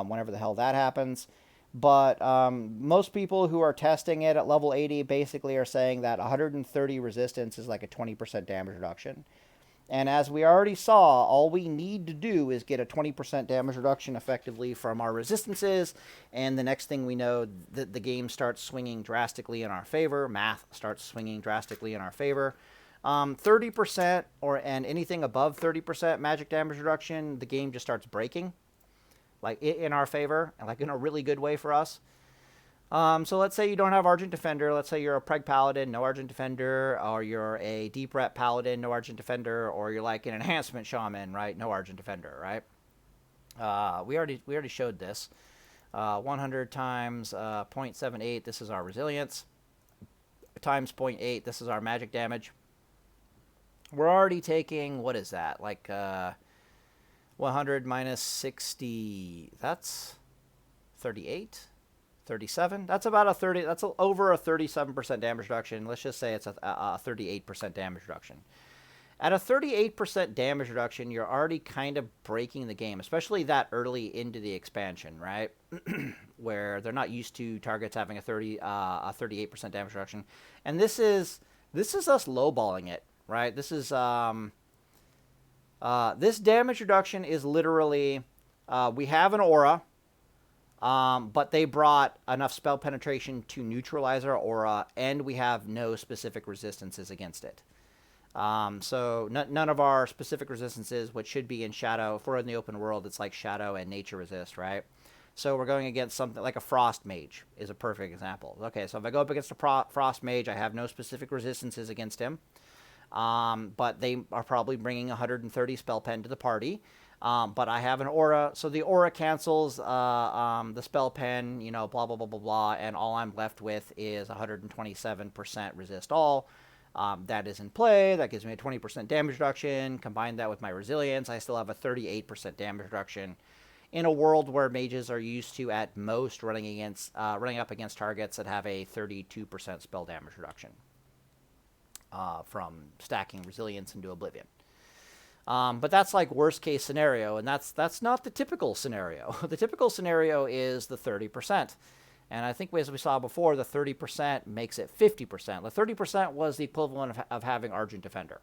whenever the hell that happens. But most people who are testing it at level 80 basically are saying that 130 resistance is like a 20% damage reduction. And as we already saw, all we need to do is get a 20% damage reduction effectively from our resistances, and the next thing we know, the game starts swinging drastically in our favor. Math starts swinging drastically in our favor. 30% and anything above 30% magic damage reduction, the game just starts breaking, like in our favor, and like in a really good way for us. So let's say you don't have Argent Defender. Let's say you're a Preg Paladin, no Argent Defender, or you're a Deep Rep Paladin, no Argent Defender, or you're like an Enhancement Shaman, right? No Argent Defender, right? We already showed this. 100 times 0.78, this is our resilience. Times 0.8, this is our magic damage. We're already taking, what is that? Like 100 minus 60, that's 38? 37. That's about a 30. That's over a 37% damage reduction. Let's just say it's a 38% damage reduction. At a 38% damage reduction, you're already kind of breaking the game, especially that early into the expansion, right? Where they're not used to targets having a 38% damage reduction, and this is us lowballing it, right? This is this damage reduction is literally we have an aura. But they brought enough spell penetration to neutralize our aura, and we have no specific resistances against it. So none of our specific resistances, which should be in Shadow, if we're in the open world, it's like Shadow and Nature resist, right? So we're going against something like a Frost Mage is a perfect example. Okay, so if I go up against a Frost Mage, I have no specific resistances against him. But they are probably bringing 130 spell pen to the party. But I have an aura, so the aura cancels the spell pen, blah, blah, blah, blah, blah, and all I'm left with is 127% resist all. That is in play. That gives me a 20% damage reduction. Combine that with my resilience, I still have a 38% damage reduction in a world where mages are used to, at most, running up against targets that have a 32% spell damage reduction from stacking resilience into Oblivion. But that's like worst case scenario, and that's not the typical scenario. The typical scenario is the 30%. And I think as we saw before, the 30% makes it 50%. The 30% was the equivalent of having Argent Defender,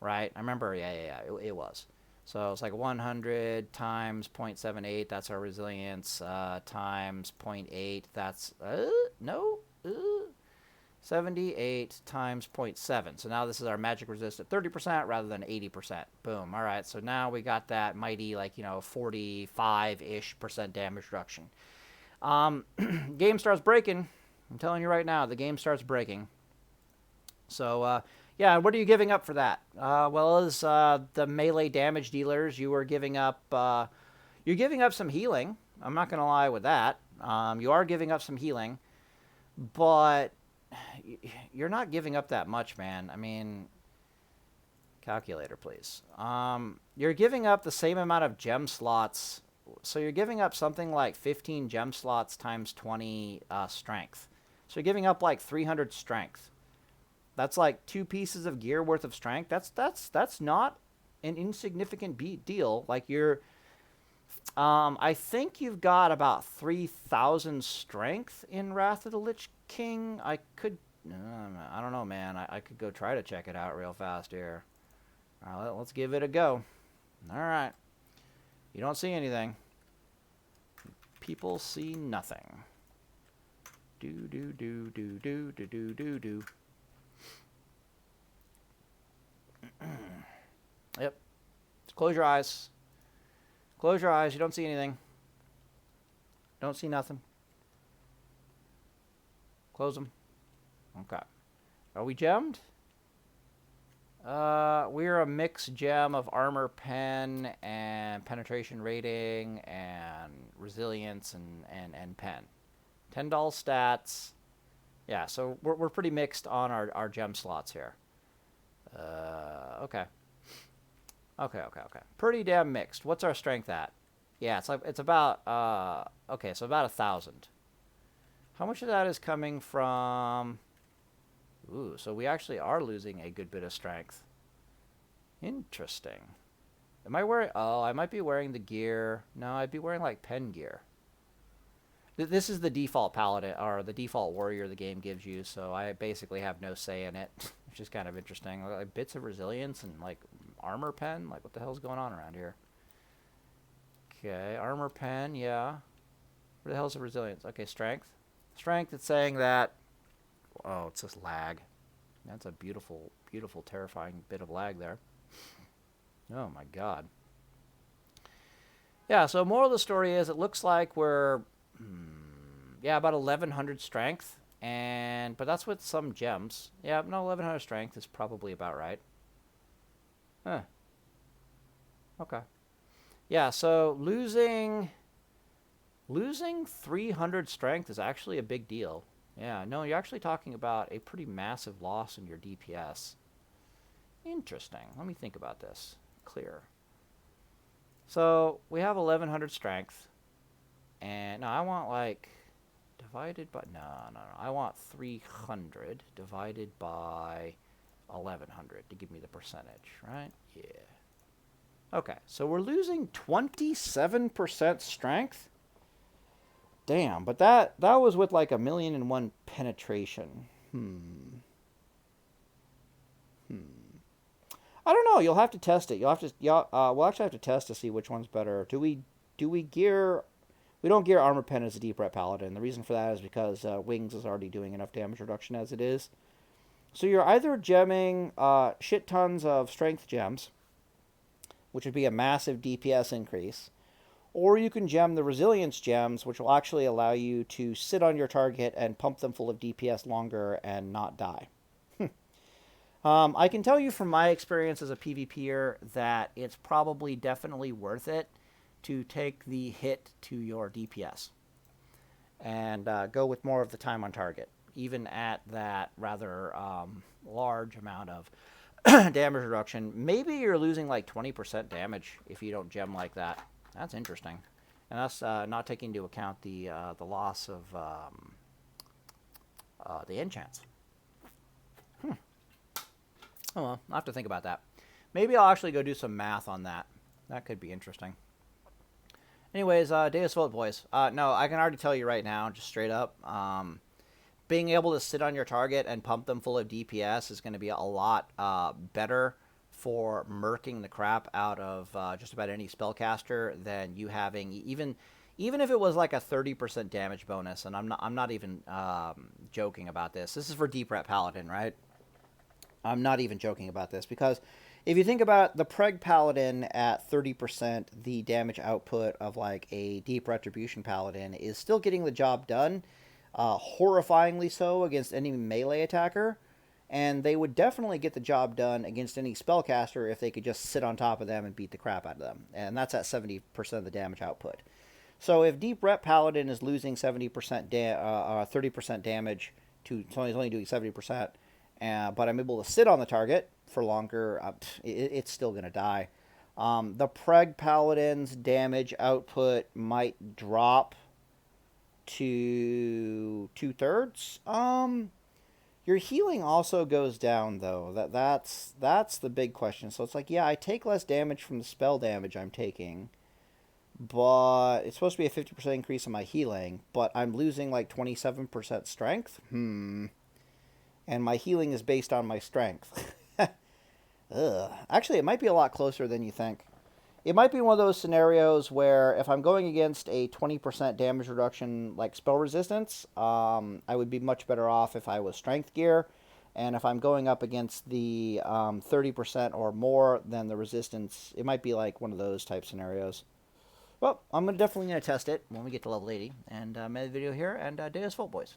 right? I remember, it was. So it's like 100 times 0.78, that's our resilience, times 0.8, that's, 78 times 0.7. So now this is our magic resist at 30% rather than 80%. Boom. All right. So now we got that mighty 45-ish % damage reduction. Game starts breaking. I'm telling you right now, the game starts breaking. So, yeah, what are you giving up for that? Well, as the melee damage dealers, you are giving up, you're giving up some healing. I'm not going to lie with that. You are giving up some healing, but you're not giving up that much, man. I mean, calculator, please. You're giving up the same amount of gem slots. So you're giving up something like 15 gem slots times 20 strength. So you're giving up like 300 strength. That's like 2 pieces of gear worth of strength. That's not an insignificant deal. Like you're, I think you've got about 3,000 strength in Wrath of the Lich King. I don't know, man. I could go try to check it out real fast here. All right, let's give it a go. All right. You don't see anything. People see nothing. Do do do do do do do do do. Yep. Just close your eyes. Close your eyes. You don't see anything. Don't see nothing. Close them. Okay. Are we gemmed? We're a mixed gem of armor pen and penetration rating and resilience and pen. $10 stats. Yeah, so we're pretty mixed on our gem slots here. Okay. Okay. Pretty damn mixed. What's our strength at? Yeah, it's about okay, so about 1,000. How much of that is coming from? Ooh, so we actually are losing a good bit of strength. Interesting. Am I wearing? Oh, I might be wearing the gear. No, I'd be wearing like pen gear. This is the default paladin or the default warrior the game gives you, so I basically have no say in it, which is kind of interesting. Like bits of resilience and like armor pen. Like what the hell's going on around here? Okay, armor pen. Yeah. Where the hell's the resilience? Okay, strength. Strength. It's saying that. Oh, it's just lag. That's a beautiful, beautiful, terrifying bit of lag there. Oh my god. Yeah, so moral of the story is it looks like we're, yeah, about 1,100 strength, but that's with some gems. Yeah, no, 1,100 strength is probably about right. Huh. Okay. Yeah, so losing 300 strength is actually a big deal. Yeah, no, you're actually talking about a pretty massive loss in your DPS. Interesting. Let me think about this. Clear. So we have 1,100 strength, and no, I want like divided by no. I want 300 divided by 1,100 to give me the percentage, right? Yeah. Okay, so we're losing 27% strength. Damn, but that was with like 1,000,001 penetration. I don't know. You'll have to test it. We'll actually have to test to see which one's better. Do we gear? We don't gear armor pen as a deep ret paladin. The reason for that is because wings is already doing enough damage reduction as it is. So you're either gemming shit tons of strength gems, which would be a massive DPS increase, or you can gem the resilience gems, which will actually allow you to sit on your target and pump them full of DPS longer and not die. I can tell you from my experience as a PvPer that it's probably definitely worth it to take the hit to your DPS and go with more of the time on target, even at that rather large amount of damage reduction. Maybe you're losing like 20% damage if you don't gem like that. That's interesting. And that's not taking into account the loss of the enchants. Oh well, I'll have to think about that. Maybe I'll actually go do some math on that. That could be interesting. Anyways, Deus Vult boys. No, I can already tell you right now, just straight up, being able to sit on your target and pump them full of DPS is going to be a lot better for murking the crap out of just about any spellcaster than you having even if it was like a 30% damage bonus. And I'm not even joking about this. This is for Deep Ret Paladin, right? I'm not even joking about this because if you think about the Preg Paladin at 30%, the damage output of like a Deep Retribution Paladin is still getting the job done, horrifyingly so against any melee attacker, and they would definitely get the job done against any spellcaster if they could just sit on top of them and beat the crap out of them, and that's at 70% of the damage output. So if Deep Ret Paladin is losing 30% damage to, it's only doing 70%, but I'm able to sit on the target for longer, it's still going to die. The Preg Paladin's damage output might drop to 2/3. You're Your healing also goes down though. That's the big question. So it's like, yeah, I take less damage from the spell damage I'm taking, but it's supposed to be a 50% increase in my healing, but I'm losing like 27% strength. And my healing is based on my strength. Ugh. Actually, it might be a lot closer than you think. It might be one of those scenarios where if I'm going against a 20% damage reduction like spell resistance, I would be much better off if I was strength gear. And if I'm going up against the 30% or more, then the resistance, it might be like one of those type scenarios. Well, I'm definitely going to test it when we get to level 80. And end the video here, and day is full, boys.